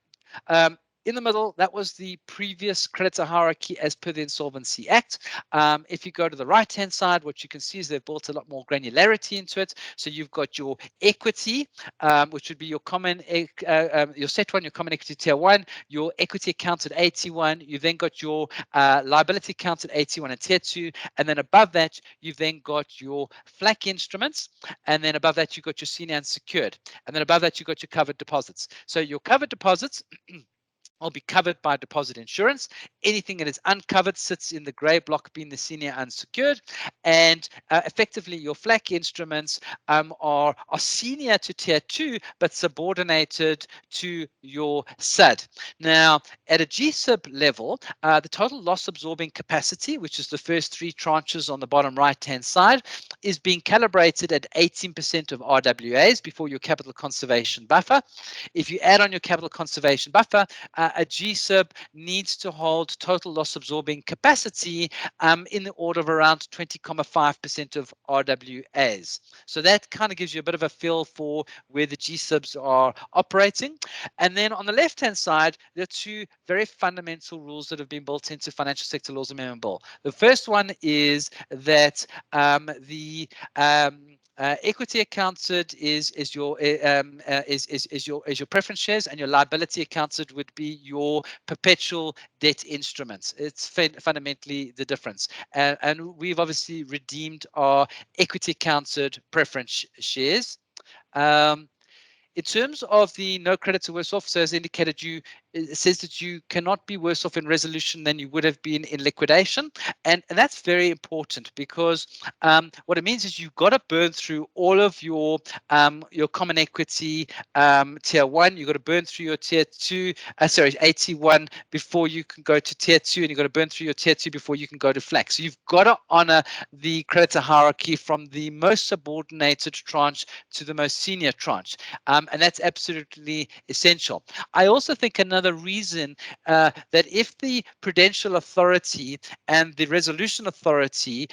In the middle, that was the previous creditor hierarchy as per the Insolvency Act. If you go to the right-hand side, what you can see is they've built a lot more granularity into it. So you've got your equity, which would be your your set one, your common equity tier 1, your equity accounted AT1. You've then got your liability accounted AT1 and tier 2, and then above that, you've then got your FLAC instruments, and then above that, you've got your senior unsecured, and then above that, you've got your covered deposits. So your covered deposits will be covered by deposit insurance. Anything that is uncovered sits in the grey block being the senior unsecured. And effectively, your FLAC instruments are senior to tier 2, but subordinated to your SUD. Now, at a GSIB level, the total loss absorbing capacity, which is the first 3 tranches on the bottom right-hand side, is being calibrated at 18% of RWAs before your capital conservation buffer. If you add on your capital conservation buffer, a GSIB needs to hold total loss absorbing capacity in the order of around 20.5% of RWAs. So that kind of gives you a bit of a feel for where the GSIBs are operating. And then on the left-hand side, there are 2 very fundamental rules that have been built into Financial Sector Laws Amendment Bill. The first one is that equity accounted is your preference shares, and your liability accounted would be your perpetual debt instruments. It's fundamentally the difference. And we've obviously redeemed our equity accounted preference shares. In terms of the no creditor worse off, so as indicated, it says that you cannot be worse off in resolution than you would have been in liquidation, and that's very important, because what it means is you've got to burn through all of your common equity tier 1. You've got to burn through your tier 2, AT1 before you can go to tier 2, and you've got to burn through your tier 2 before you can go to Flac. So you've got to honor the creditor hierarchy from the most subordinated tranche to the most senior tranche, and that's absolutely essential. I also think another reason that if the Prudential Authority and the Resolution Authority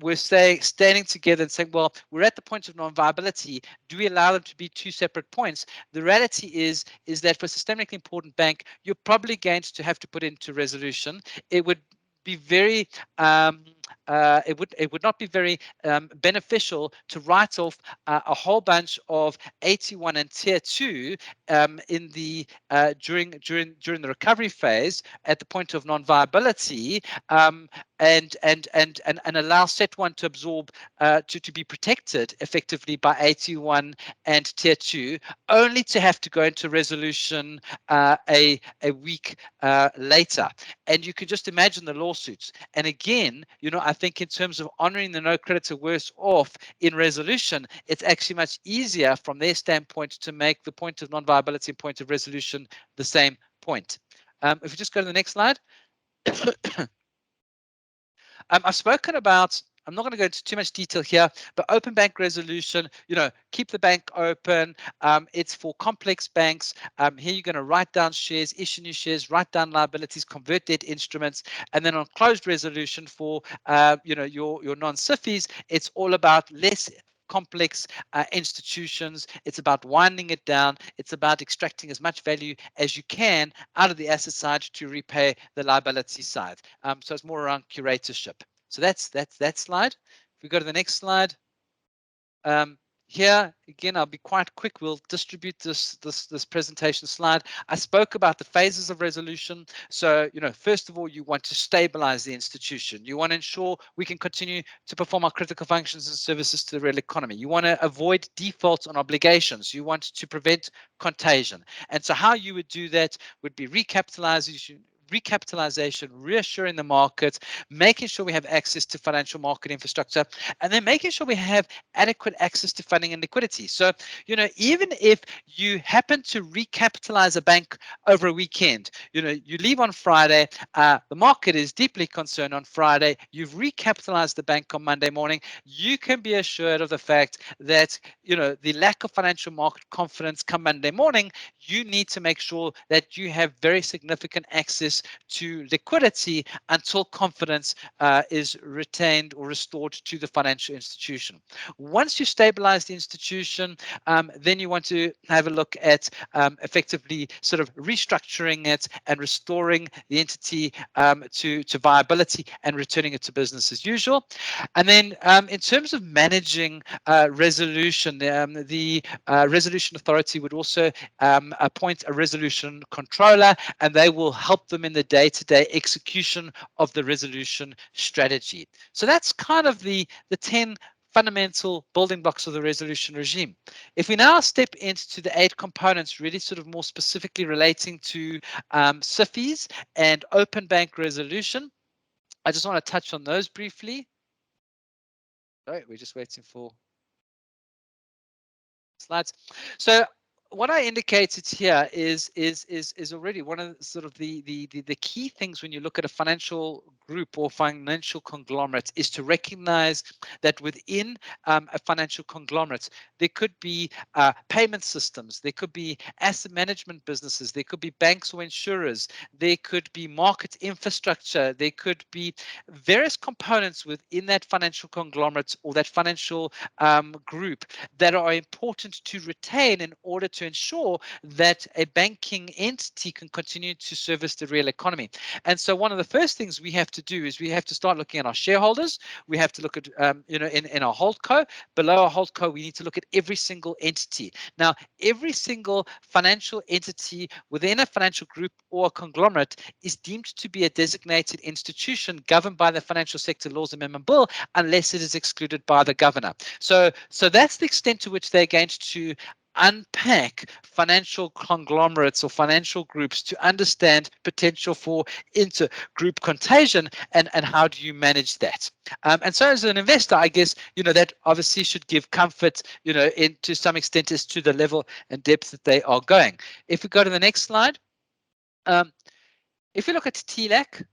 were standing together and saying, well, we're at the point of non-viability, do we allow them to be two separate points? The reality is that for a systemically important bank, you're probably going to have to put into resolution. It would be very it would not be very beneficial to write off a whole bunch of AT1 and tier 2 in the during the recovery phase at the point of non-viability, and allow set 1 to absorb to be protected effectively by AT1 and tier 2, only to have to go into resolution a week later. And you can just imagine the lawsuits. And again, I think in terms of honoring the no creditor worse off in resolution, it's actually much easier from their standpoint to make the point of non-viability and point of resolution the same point. If we just go to the next slide. I've spoken about, I'm not going to go into too much detail here, but open bank resolution, keep the bank open. It's for complex banks. Here you're going to write down shares, issue new shares, write down liabilities, convert debt instruments. And then on closed resolution for, your non-SIFIs, it's all about less complex institutions. It's about winding it down. It's about extracting as much value as you can out of the asset side to repay the liability side. So it's more around curatorship. So that's that slide. If we go to the next slide. Here again, I'll be quite quick. We'll distribute this presentation slide. I spoke about the phases of resolution. So, first of all, you want to stabilize the institution. You want to ensure we can continue to perform our critical functions and services to the real economy. You want to avoid defaults on obligations. You want to prevent contagion. And so how you would do that would be recapitalization, reassuring the market, making sure we have access to financial market infrastructure, and then making sure we have adequate access to funding and liquidity. So, even if you happen to recapitalize a bank over a weekend, you leave on Friday, the market is deeply concerned on Friday, you've recapitalized the bank on Monday morning, you can be assured of the fact that, the lack of financial market confidence come Monday morning, you need to make sure that you have very significant access to liquidity until confidence is retained or restored to the financial institution. Once you stabilize the institution, then you want to have a look at effectively sort of restructuring it and restoring the entity to viability and returning it to business as usual. And then in terms of managing resolution, the resolution authority would also appoint a resolution controller, and they will help them in the day-to-day execution of the resolution strategy. So that's kind of the 10 fundamental building blocks of the resolution regime. If we now step into the 8 components, really sort of more specifically relating to SIFIs and open bank resolution, I just want to touch on those briefly. Right, we're just waiting for slides. So what I indicated here is already one of the, sort of the key things when you look at a financial group or financial conglomerate is to recognize that within a financial conglomerate there could be payment systems, there could be asset management businesses, there could be banks or insurers, there could be market infrastructure, there could be various components within that financial conglomerate or that financial group that are important to retain in order to ensure that a banking entity can continue to service the real economy. And so one of the first things we have to do is we have to start looking at our shareholders. We have to look at, in our holdco. Below our holdco, we need to look at every single entity. Now, every single financial entity within a financial group or a conglomerate is deemed to be a designated institution governed by the Financial Sector Laws Amendment Bill unless it is excluded by the governor. So that's the extent to which they're going to unpack financial conglomerates or financial groups to understand potential for intergroup contagion, and how do you manage that. And so as an investor, I guess, that obviously should give comfort, to some extent as to the level and depth that they are going. If we go to the next slide, if you look at TLAC,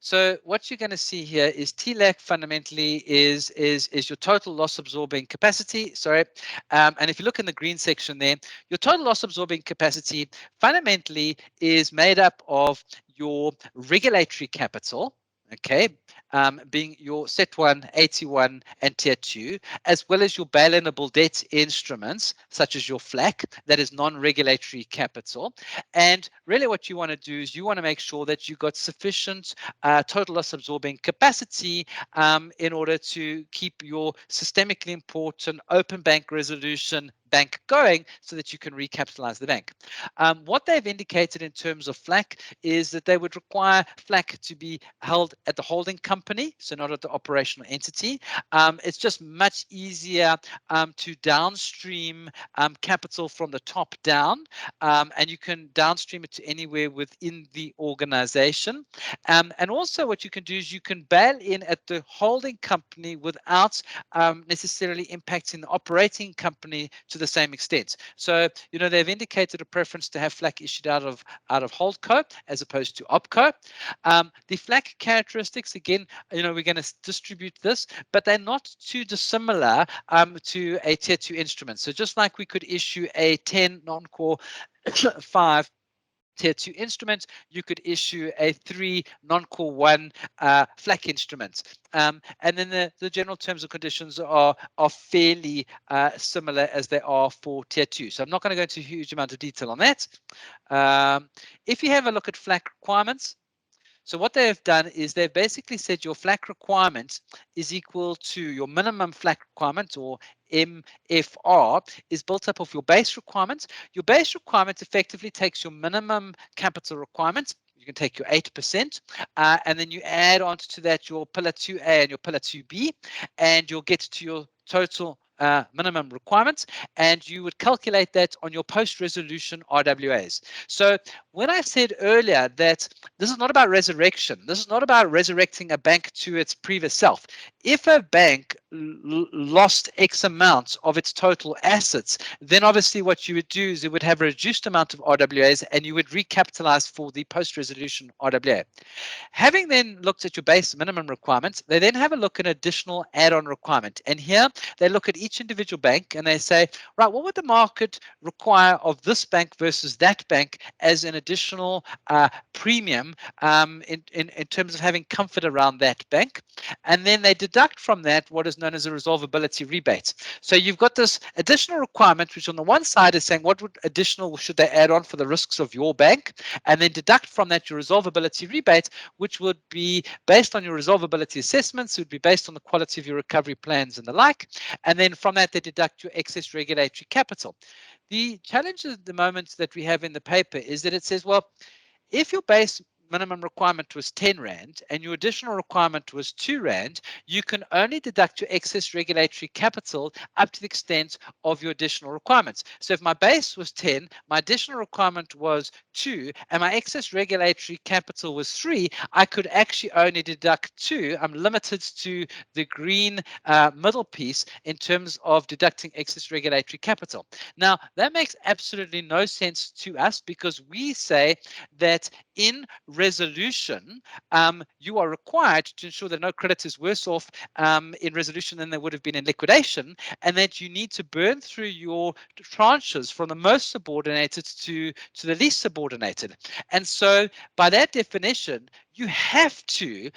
so what you're going to see here is TLAC fundamentally is your total loss absorbing capacity. Sorry, and if you look in the green section there, your total loss absorbing capacity fundamentally is made up of your regulatory capital, okay, being your Set 1, AT1, and Tier 2, as well as your bail-inable debt instruments, such as your Flac, that is non-regulatory capital. And really what you want to do is you want to make sure that you've got sufficient total loss absorbing capacity in order to keep your systemically important open bank resolution bank going so that you can recapitalize the bank. What they've indicated in terms of Flac is that they would require Flac to be held at the holding company, so not at the operational entity. It's just much easier to downstream capital from the top down, and you can downstream it to anywhere within the organization. And also what you can do is you can bail in at the holding company without necessarily impacting the operating company to the same extent. So, they've indicated a preference to have Flac issued out of holdco as opposed to opco. The Flac characteristics, again, we're going to distribute this, but they're not too dissimilar to a Tier 2 instrument. So just like we could issue a 10 non-core 5 Tier 2 instrument, you could issue a 3 non-core 1 Flac instrument. And then the general terms and conditions are fairly similar as they are for Tier 2. So I'm not going to go into a huge amount of detail on that. If you have a look at Flac requirements, so what they have done is they've basically said your Flac requirement is equal to your minimum Flac requirement, or MFR, is built up of your base requirement. Your base requirement effectively takes your minimum capital requirement. You can take your 8%, and then you add on to that your Pillar 2A and your Pillar 2B, and you'll get to your total minimum requirements, and you would calculate that on your post-resolution RWAs. So when I said earlier that this is not about resurrection, this is not about resurrecting a bank to its previous self. If a bank lost X amount of its total assets, then obviously what you would do is it would have a reduced amount of RWAs and you would recapitalize for the post-resolution RWA. Having then looked at your base minimum requirements, they then have a look at an additional add-on requirement. And here they look at each individual bank and they say, right, what would the market require of this bank versus that bank as an additional premium in terms of having comfort around that bank? And then they deduct from that what is known as a resolvability rebate. So you've got this additional requirement, which on the one side is saying what would additional should they add on for the risks of your bank, and then deduct from that your resolvability rebate, which would be based on your resolvability assessments, it would be based on the quality of your recovery plans and the like, and then from that they deduct your excess regulatory capital. The challenge at the moment that we have in the paper is that it says, well, if your base minimum requirement was 10 Rand and your additional requirement was 2 Rand, you can only deduct your excess regulatory capital up to the extent of your additional requirements. So if my base was 10, my additional requirement was 2, and my excess regulatory capital was 3, I could actually only deduct 2. I'm limited to the green middle piece in terms of deducting excess regulatory capital. Now, that makes absolutely no sense to us because we say that in resolution, you are required to ensure that no creditor is worse off in resolution than they would have been in liquidation, and that you need to burn through your tranches from the most subordinated to the least subordinated. And so by that definition, you have to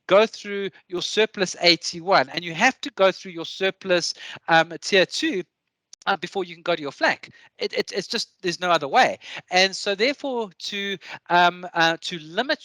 go through your surplus AT1 and you have to go through your surplus Tier 2 before you can go to your Flac. It's just there's no other way. And so therefore to limit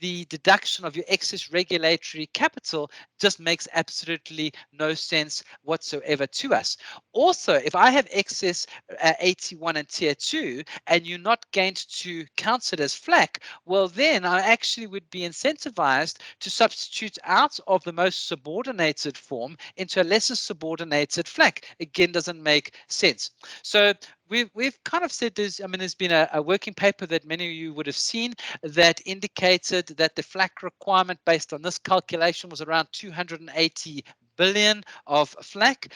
the deduction of your excess regulatory capital just makes absolutely no sense whatsoever to us. Also, if I have excess AT1 and Tier 2 and you're not going to count it as FLAC, well, then I actually would be incentivized to substitute out of the most subordinated form into a lesser subordinated FLAC. Again, doesn't make sense. So we've kind of said there's been a working paper that many of you would have seen that indicated that the FLAC requirement based on this calculation was around 280 billion of FLAC.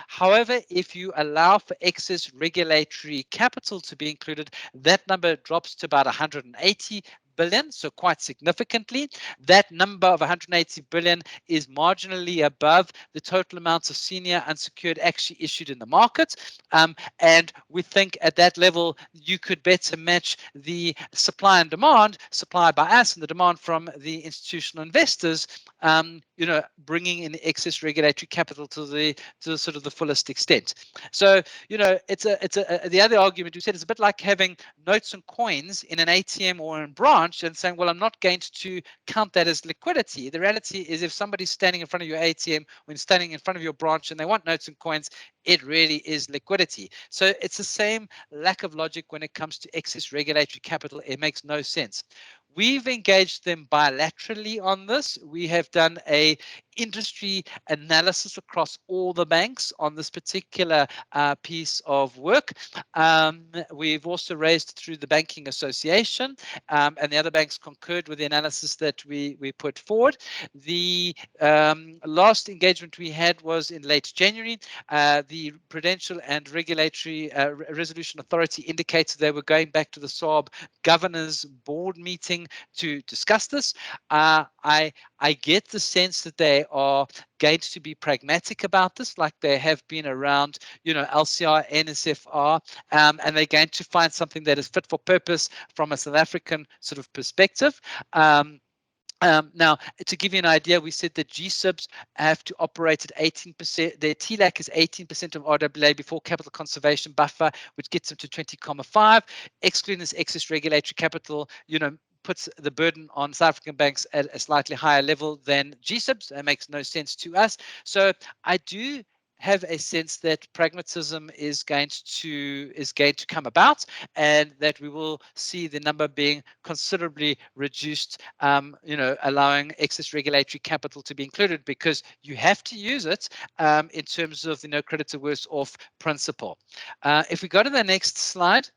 However, if you allow for excess regulatory capital to be included, that number drops to about 180 billion, so quite significantly. That number of 180 billion is marginally above the total amounts of senior unsecured actually issued in the market. And we think at that level, you could better match the supply and demand, supply by us and the demand from the institutional investors, bringing in excess regulatory capital to the sort of the fullest extent. So, the other argument we said is a bit like having notes and coins in an ATM or in branch and saying, well, I'm not going to count that as liquidity. The reality is if somebody's standing in front of your ATM when standing in front of your branch and they want notes and coins, it really is liquidity. So it's the same lack of logic when it comes to excess regulatory capital. It makes no sense. We've engaged them bilaterally on this. We have done a industry analysis across all the banks on this particular piece of work. We've also raised through the Banking Association, and the other banks concurred with the analysis that we put forward. The last engagement we had was in late January. The Prudential and Regulatory Resolution Authority indicated they were going back to the SARB Governors Board meeting to discuss this. I get the sense that they are going to be pragmatic about this, like they have been around, LCR, NSFR, and they're going to find something that is fit for purpose from a South African sort of perspective. Now, to give you an idea, we said that GSIBs have to operate at 18%. Their TLAC is 18% of RWA before capital conservation buffer, which gets them to 20.5. Excluding this excess regulatory capital, puts the burden on South African banks at a slightly higher level than GSIBs. That makes no sense to us. So I do have a sense that pragmatism is going to come about, and that we will see the number being considerably reduced, allowing excess regulatory capital to be included, because you have to use it in terms of creditor worse off principle. If we go to the next slide.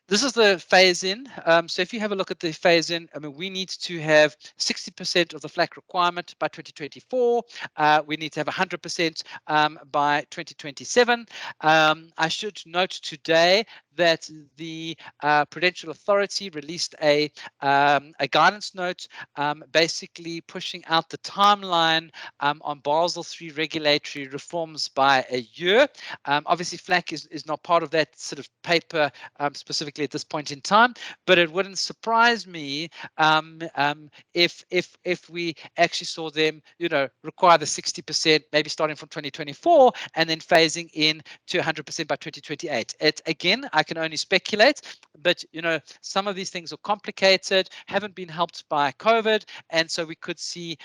This is the phase-in. So if you have a look at the phase-in, we need to have 60% of the FLAC requirement by 2024. We need to have 100% by 2027. I should note today that the Prudential Authority released a guidance note, basically pushing out the timeline on Basel III regulatory reforms by a year. Obviously, FLAC is not part of that sort of paper specifically at this point in time, but it wouldn't surprise me if we actually saw them, require the 60%, maybe starting from 2024, and then phasing in to 100% by 2028. Again, I can only speculate, but some of these things are complicated, haven't been helped by COVID, and so we could see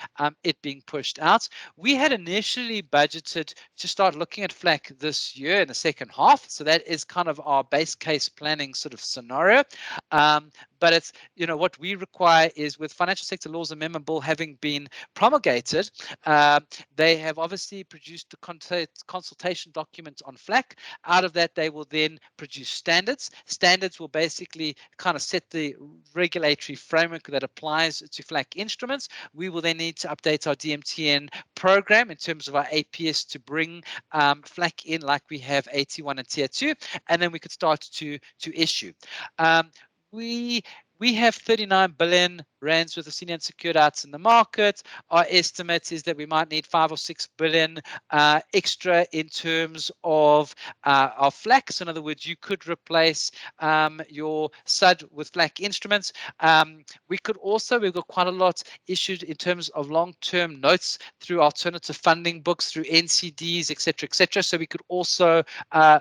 it being pushed out. We had initially budgeted to start looking at FLAC this year in the second half, so that is kind of our base case planning sort of scenario. But it's, what we require is, with Financial Sector Laws Amendment Bill having been promulgated, they have obviously produced the consultation document on FLAC. Out of that, they will then produce standards. Standards will basically kind of set the regulatory framework that applies to FLAC instruments. We will then need to update our DMTN program in terms of our APS to bring FLAC in like we have AT1 and Tier 2, and then we could start to issue. We have 39 billion rands worth of senior unsecured outs in the market. Our estimate is that we might need 5 or 6 billion extra in terms of our FLAC. So in other words, you could replace your SUD with FLAC instruments. We've got quite a lot issued in terms of long-term notes through alternative funding books, through NCDs, etc., etc. So we could also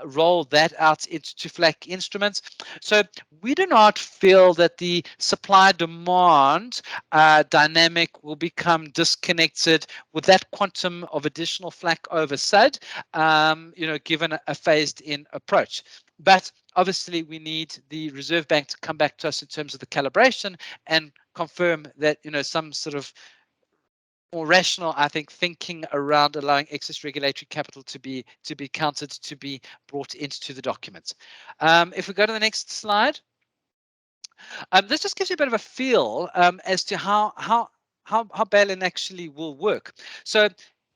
roll that out into FLAC instruments. So we do not feel that the the supply demand dynamic will become disconnected with that quantum of additional Flac over SUD, given a phased in approach. But obviously, we need the Reserve Bank to come back to us in terms of the calibration and confirm that, some sort of more rational, I think, thinking around allowing excess regulatory capital to be counted, to be brought into the document. If we go to the next slide, this just gives you a bit of a feel as to how bail-in actually will work. So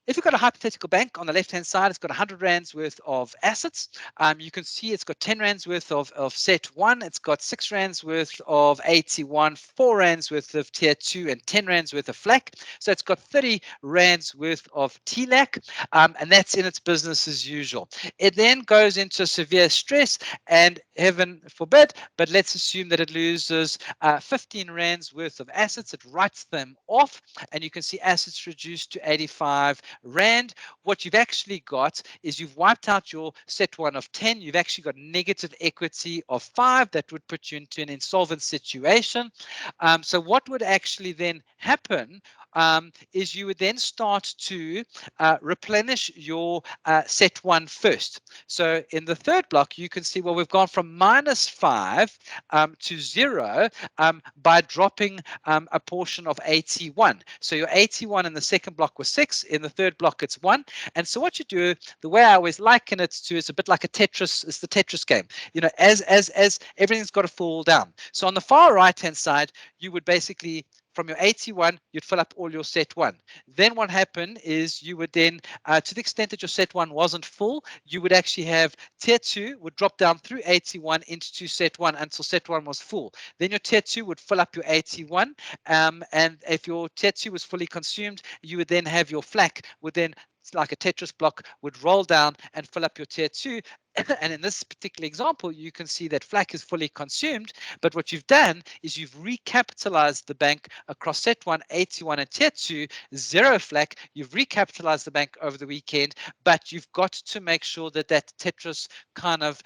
if you've got a hypothetical bank on the left-hand side, it's got 100 rands worth of assets. You can see it's got 10 rands worth of set 1. It's got 6 rands worth of AT1, 4 rands worth of tier 2, and 10 rands worth of FLAC. So it's got 30 rands worth of TLAC, and that's in its business as usual. It then goes into severe stress, and heaven forbid, but let's assume that it loses 15 rands worth of assets. It writes them off, and you can see assets reduced to 85 rand. What you've actually got is you've wiped out your set 1 of 10. You've actually got negative equity of 5. That would put you into an insolvent situation. So what would actually then happen is you would then start to replenish your set 1 first. So in the third block, you can see, well, we've gone from -5 to 0 by dropping a portion of AT1. So your AT1 in the second block was 6. In the third block, it's 1. And so what you do, the way I always liken it to, is a bit like a Tetris. It's the Tetris game. As everything's got to fall down. So on the far right-hand side, you would basically, from your AT1, you'd fill up all your set 1. Then what happened is you would then, to the extent that your set 1 wasn't full, you would actually have tier 2 would drop down through AT1 into set 1 until set 1 was full. Then your tier 2 would fill up your AT1, and if your tier 2 was fully consumed, you would then have your FLAC would then, like a Tetris block, would roll down and fill up your tier 2. And in this particular example, you can see that FLAC is fully consumed, but what you've done is you've recapitalized the bank across set 1, AT1, and tier 2, 0 FLAC. You've recapitalized the bank over the weekend, but you've got to make sure that that Tetris kind of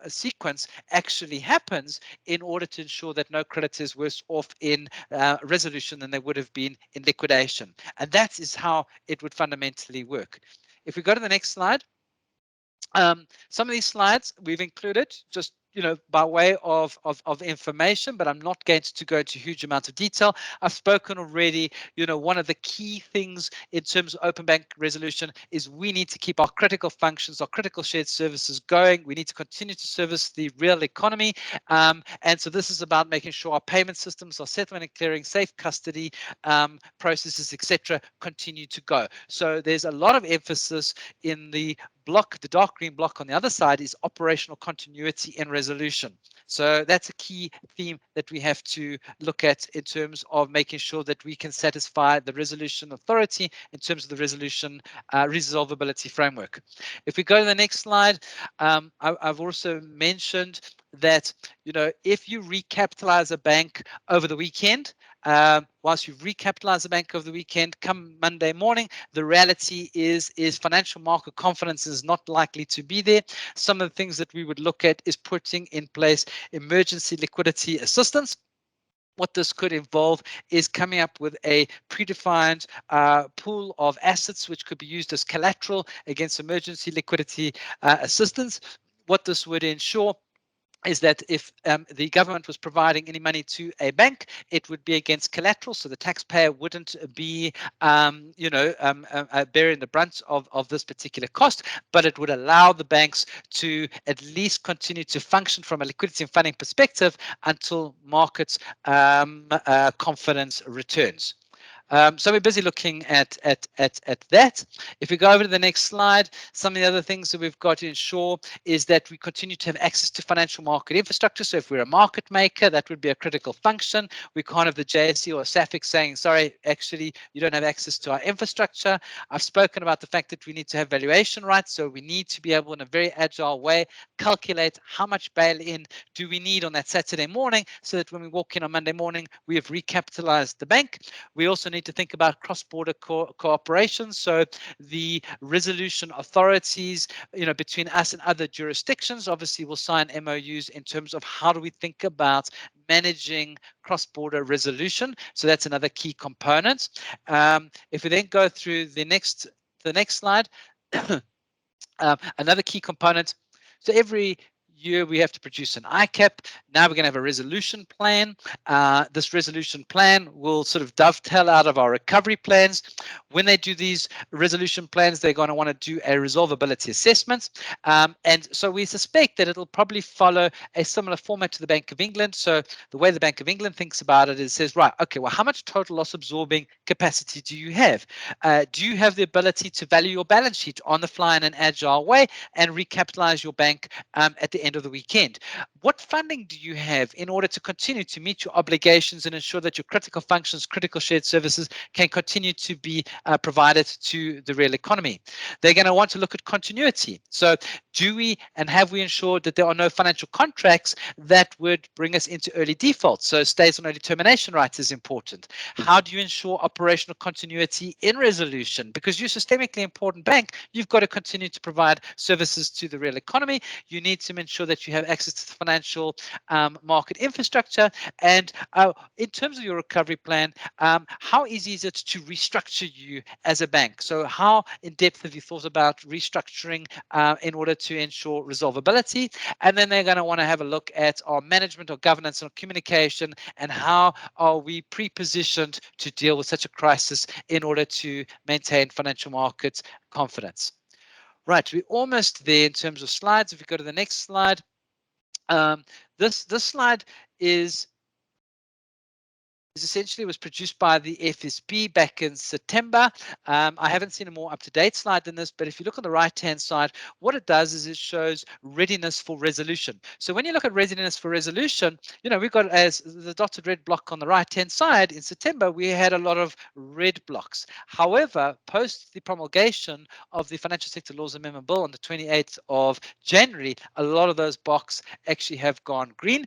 sequence actually happens in order to ensure that no creditor is worse off in resolution than they would have been in liquidation. And that is how it would fundamentally work. If we go to the next slide, some of these slides we've included just by way of information, but I'm not going to go into a huge amount of detail. I've spoken already, one of the key things in terms of open bank resolution is we need to keep our critical functions, our critical shared services going. We need to continue to service the real economy. And so this is about making sure our payment systems, our settlement and clearing, safe custody processes, etc., continue to go. So there's a lot of emphasis in the block, the dark green block on the other side, is operational continuity and resolution. So that's a key theme that we have to look at in terms of making sure that we can satisfy the resolution authority in terms of the resolution resolvability framework. If we go to the next slide, I've also mentioned that if you recapitalize a bank over the weekend, whilst you've recapitalized the bank over the weekend, come Monday morning, the reality is financial market confidence is not likely to be there. Some of the things that we would look at is putting in place emergency liquidity assistance. What this could involve is coming up with a predefined pool of assets which could be used as collateral against emergency liquidity assistance. What this would ensure is that if the government was providing any money to a bank, it would be against collateral, so the taxpayer wouldn't be, bearing the brunt of this particular cost, but it would allow the banks to at least continue to function from a liquidity and funding perspective until market confidence returns. So we're busy looking at that. If we go over to the next slide, some of the other things that we've got to ensure is that we continue to have access to financial market infrastructure. So if we're a market maker, that would be a critical function. We can't have the JSE or SAFIC saying, sorry, actually, you don't have access to our infrastructure. I've spoken about the fact that we need to have valuation rights. So we need to be able, in a very agile way, calculate how much bail-in do we need on that Saturday morning so that when we walk in on Monday morning, we have recapitalized the bank. We also need need to think about cross-border cooperation. So the resolution authorities, between us and other jurisdictions, obviously will sign MOUs in terms of how do we think about managing cross-border resolution. So that's another key component. If we then go through the next slide, another key component. So every year we have to produce an ICAP. Now we're going to have a resolution plan. This resolution plan will sort of dovetail out of our recovery plans. When they do these resolution plans, they're going to want to do a resolvability assessment. And so we suspect that it'll probably follow a similar format to the Bank of England. So the way the Bank of England thinks about it is says, right, okay, well, how much total loss absorbing capacity do you have? Do you have the ability to value your balance sheet on the fly in an agile way and recapitalize your bank at the end of the weekend? What funding do you have in order to continue to meet your obligations and ensure that your critical functions, critical shared services can continue to be provided to the real economy? They're going to want to look at continuity. So do we and have we ensured that there are no financial contracts that would bring us into early default? So stays on early termination rights is important. How do you ensure operational continuity in resolution? Because you're a systemically important bank, you've got to continue to provide services to the real economy. You need to ensure that you have access to the financial market infrastructure. And in terms of your recovery plan, how easy is it to restructure you as a bank? So how in depth have you thought about restructuring in order to ensure resolvability? And then they're going to want to have a look at our management or governance and communication and how are we pre-positioned to deal with such a crisis in order to maintain financial markets confidence. Right, we're almost there in terms of slides. If we go to the next slide, this slide is essentially was produced by the FSB back in September. I haven't seen a more up-to-date slide than this, but if you look on the right-hand side, what it does is it shows readiness for resolution. So when you look at readiness for resolution, we've got as the dotted red block on the right-hand side in September, we had a lot of red blocks. However, post the promulgation of the Financial Sector Laws Amendment Bill on the 28th of January, a lot of those blocks actually have gone green.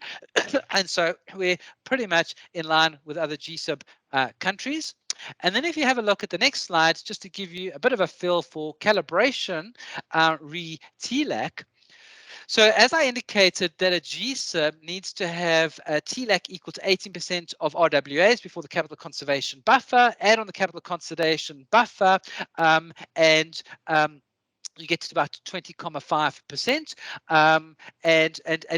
And so we're pretty much in line with other GSIB countries. And then if you have a look at the next slide, just to give you a bit of a feel for calibration re TLAC. So as I indicated that a GSIB needs to have a TLAC equal to 18% of RWAs before the capital conservation buffer, add on the capital conservation buffer, and you get to about 20.5%. And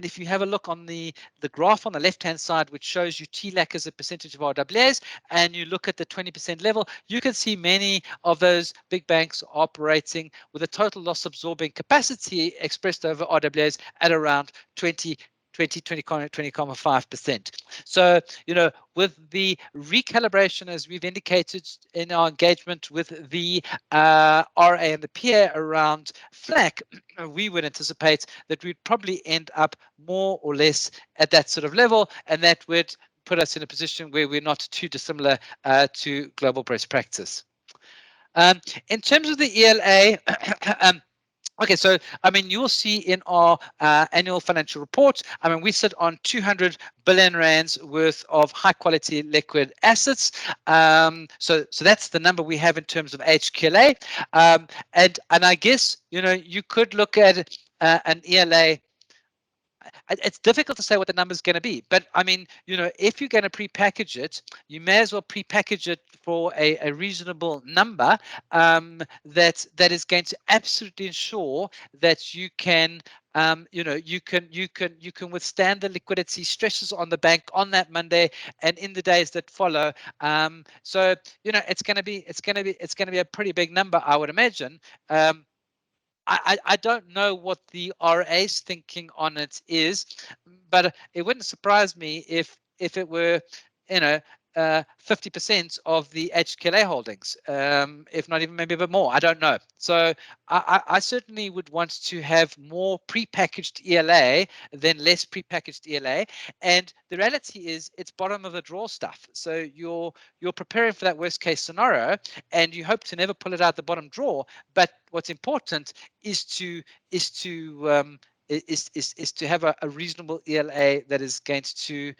if you have a look on the graph on the left-hand side, which shows you TLAC as a percentage of RWAs, and you look at the 20% level, you can see many of those big banks operating with a total loss absorbing capacity expressed over RWAs at around 20.5%. So, with the recalibration, as we've indicated in our engagement with the RA and the PA around Flac, we would anticipate that we'd probably end up more or less at that sort of level, and that would put us in a position where we're not too dissimilar to global best practice. In terms of the ELA, okay, so you'll see in our annual financial report, we sit on 200 billion rands worth of high quality liquid assets. So that's the number we have in terms of HQLA. And I guess you could look at an ELA. It's difficult to say what the number is going to be, but if you're going to pre-package it, you may as well pre-package it for a reasonable number that is going to absolutely ensure that you can you can withstand the liquidity stresses on the bank on that Monday and in the days that follow. So it's going to be a pretty big number, I would imagine. I don't know what the RA's thinking on it is, but it wouldn't surprise me if it were 50% of the HQLA holdings, if not even maybe a bit more. I don't know. So I certainly would want to have more pre-packaged ELA than less pre-packaged ELA. And the reality is it's bottom of the drawer stuff. So you're preparing for that worst case scenario, and you hope to never pull it out the bottom drawer. But what's important is to have a reasonable ELA that is going to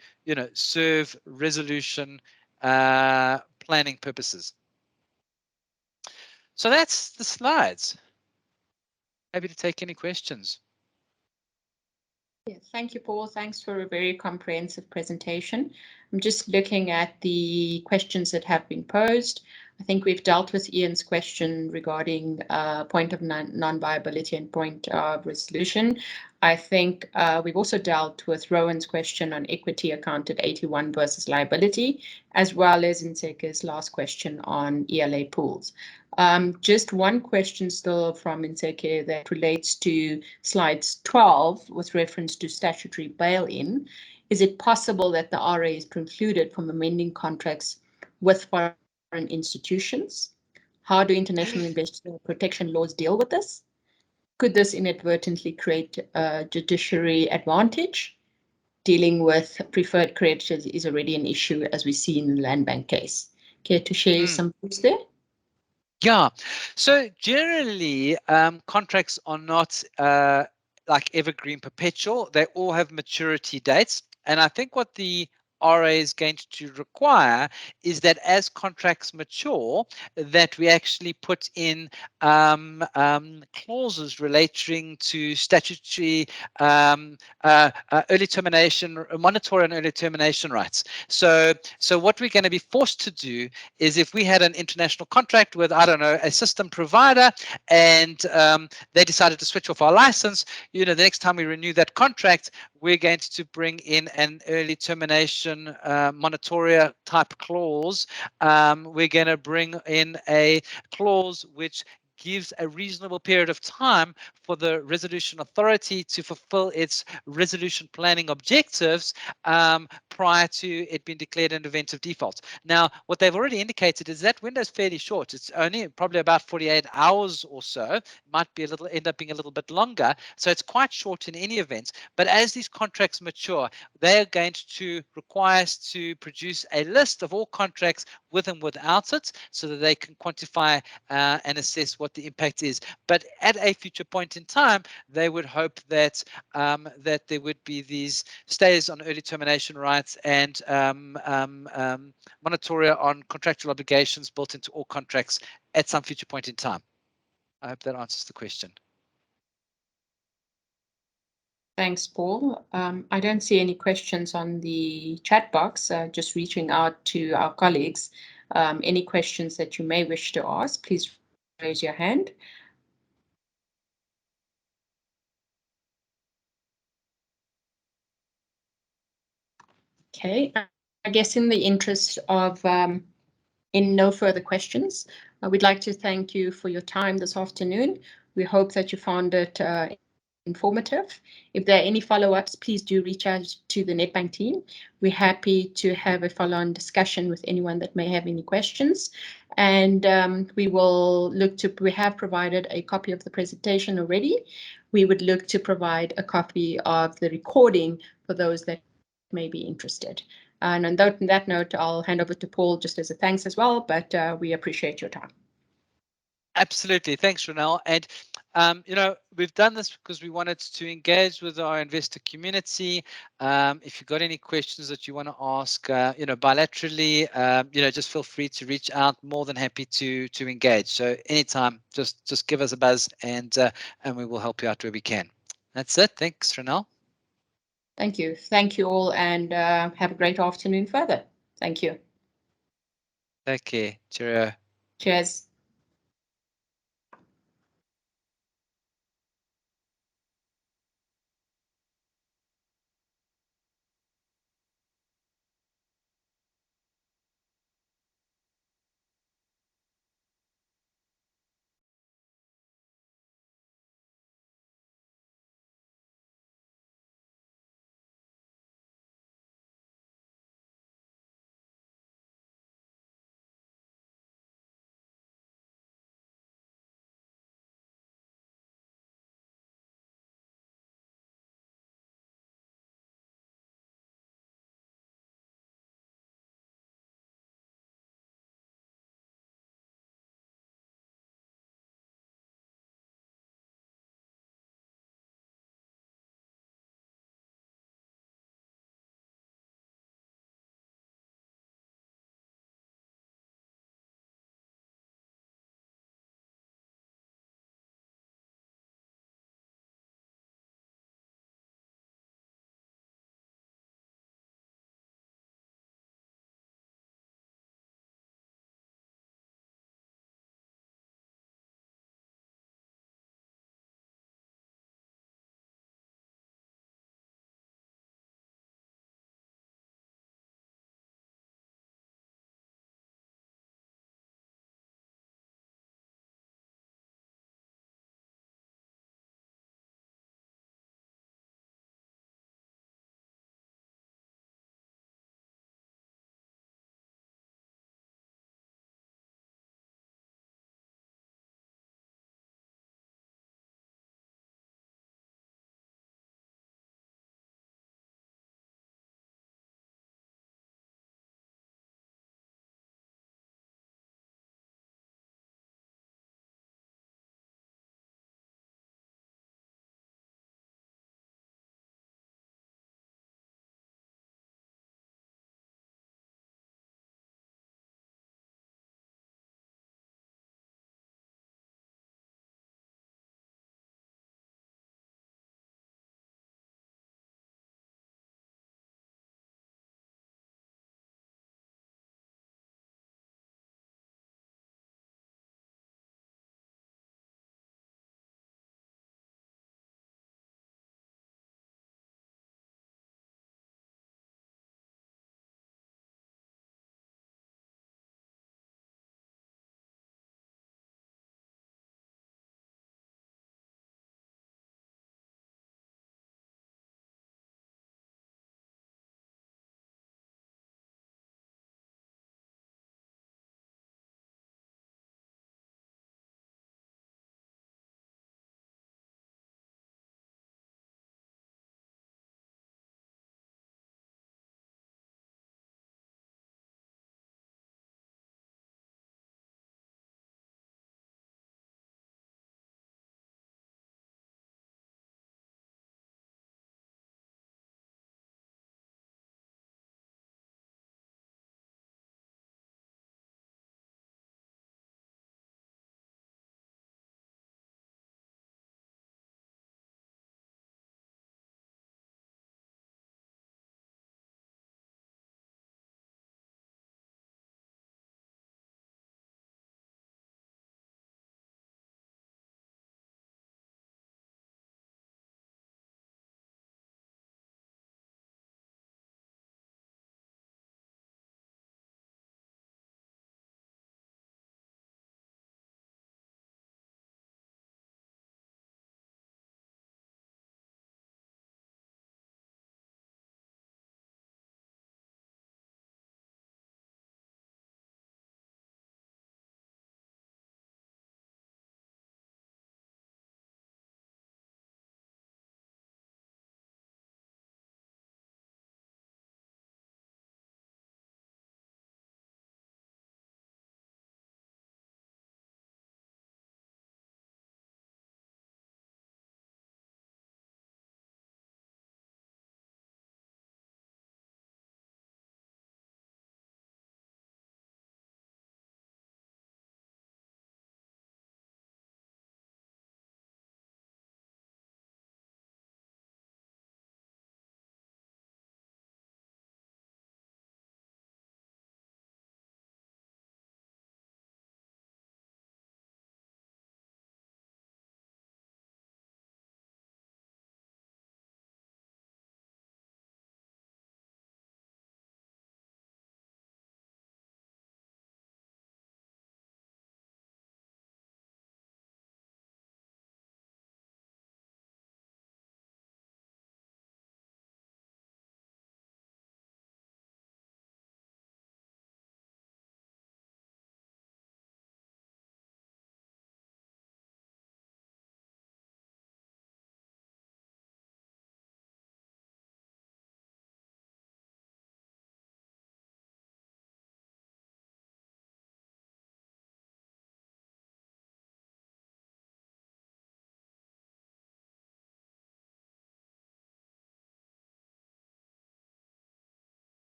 serve resolution planning purposes. So that's the slides. Happy to take any questions. Yeah, thank you, Paul. Thanks for a very comprehensive presentation. I'm just looking at the questions that have been posed. I think we've dealt with Ian's question regarding point of non-viability and point of resolution. I think we've also dealt with Rowan's question on equity accounted 81 versus liability, as well as Nseke's last question on ELA pools. Just one question still from Nseke that relates to slides 12 with reference to statutory bail-in. Is it possible that the RA is precluded from amending contracts with foreign institutions? How do international investor protection laws deal with this? Could this inadvertently create a judiciary advantage? Dealing with preferred creditors is already an issue, as we see in the Land Bank case. Care to share some thoughts there? Yeah, so generally contracts are not like evergreen perpetual. They all have maturity dates. And I think what the RA is going to require is that as contracts mature, that we actually put in clauses relating to statutory early termination, monetary and early termination rights. So what we're going to be forced to do is if we had an international contract with, I don't know, a system provider, and they decided to switch off our license, the next time we renew that contract, we're going to bring in an early termination monitoria type clause. We're going to bring in a clause which gives a reasonable period of time for the resolution authority to fulfill its resolution planning objectives prior to it being declared an event of default. Now, what they've already indicated is that window is fairly short. It's only probably about 48 hours or so. It might be end up being a little bit longer. So it's quite short in any event. But as these contracts mature, they are going to require us to produce a list of all contracts with and without it so that they can quantify and assess what the impact is. But at a future point in time, they would hope that that there would be these stays on early termination rights and monitoria on contractual obligations built into all contracts at some future point in time. I hope that answers the question. Thanks, Paul. I don't see any questions on the chat box. Just reaching out to our colleagues. Any questions that you may wish to ask, please raise your hand. Okay, I guess in the interest of in no further questions, we'd like to thank you for your time this afternoon. We hope that you found it informative. If there are any follow-ups, please do reach out to the Nedbank team. We're happy to have a follow-on discussion with anyone that may have any questions. And we have provided a copy of the presentation already. We would look to provide a copy of the recording for those that may be interested. And on that note, I'll hand over to Paul just as a thanks as well, but we appreciate your time. Absolutely. Thanks, Ronelle. And, we've done this because we wanted to engage with our investor community. If you've got any questions that you want to ask, bilaterally, just feel free to reach out. More than happy to engage. So anytime, just give us a buzz and we will help you out where we can. That's it. Thanks, Ronelle. Thank you. Thank you all, and have a great afternoon further. Thank you. Take care. Cheerio. Cheers.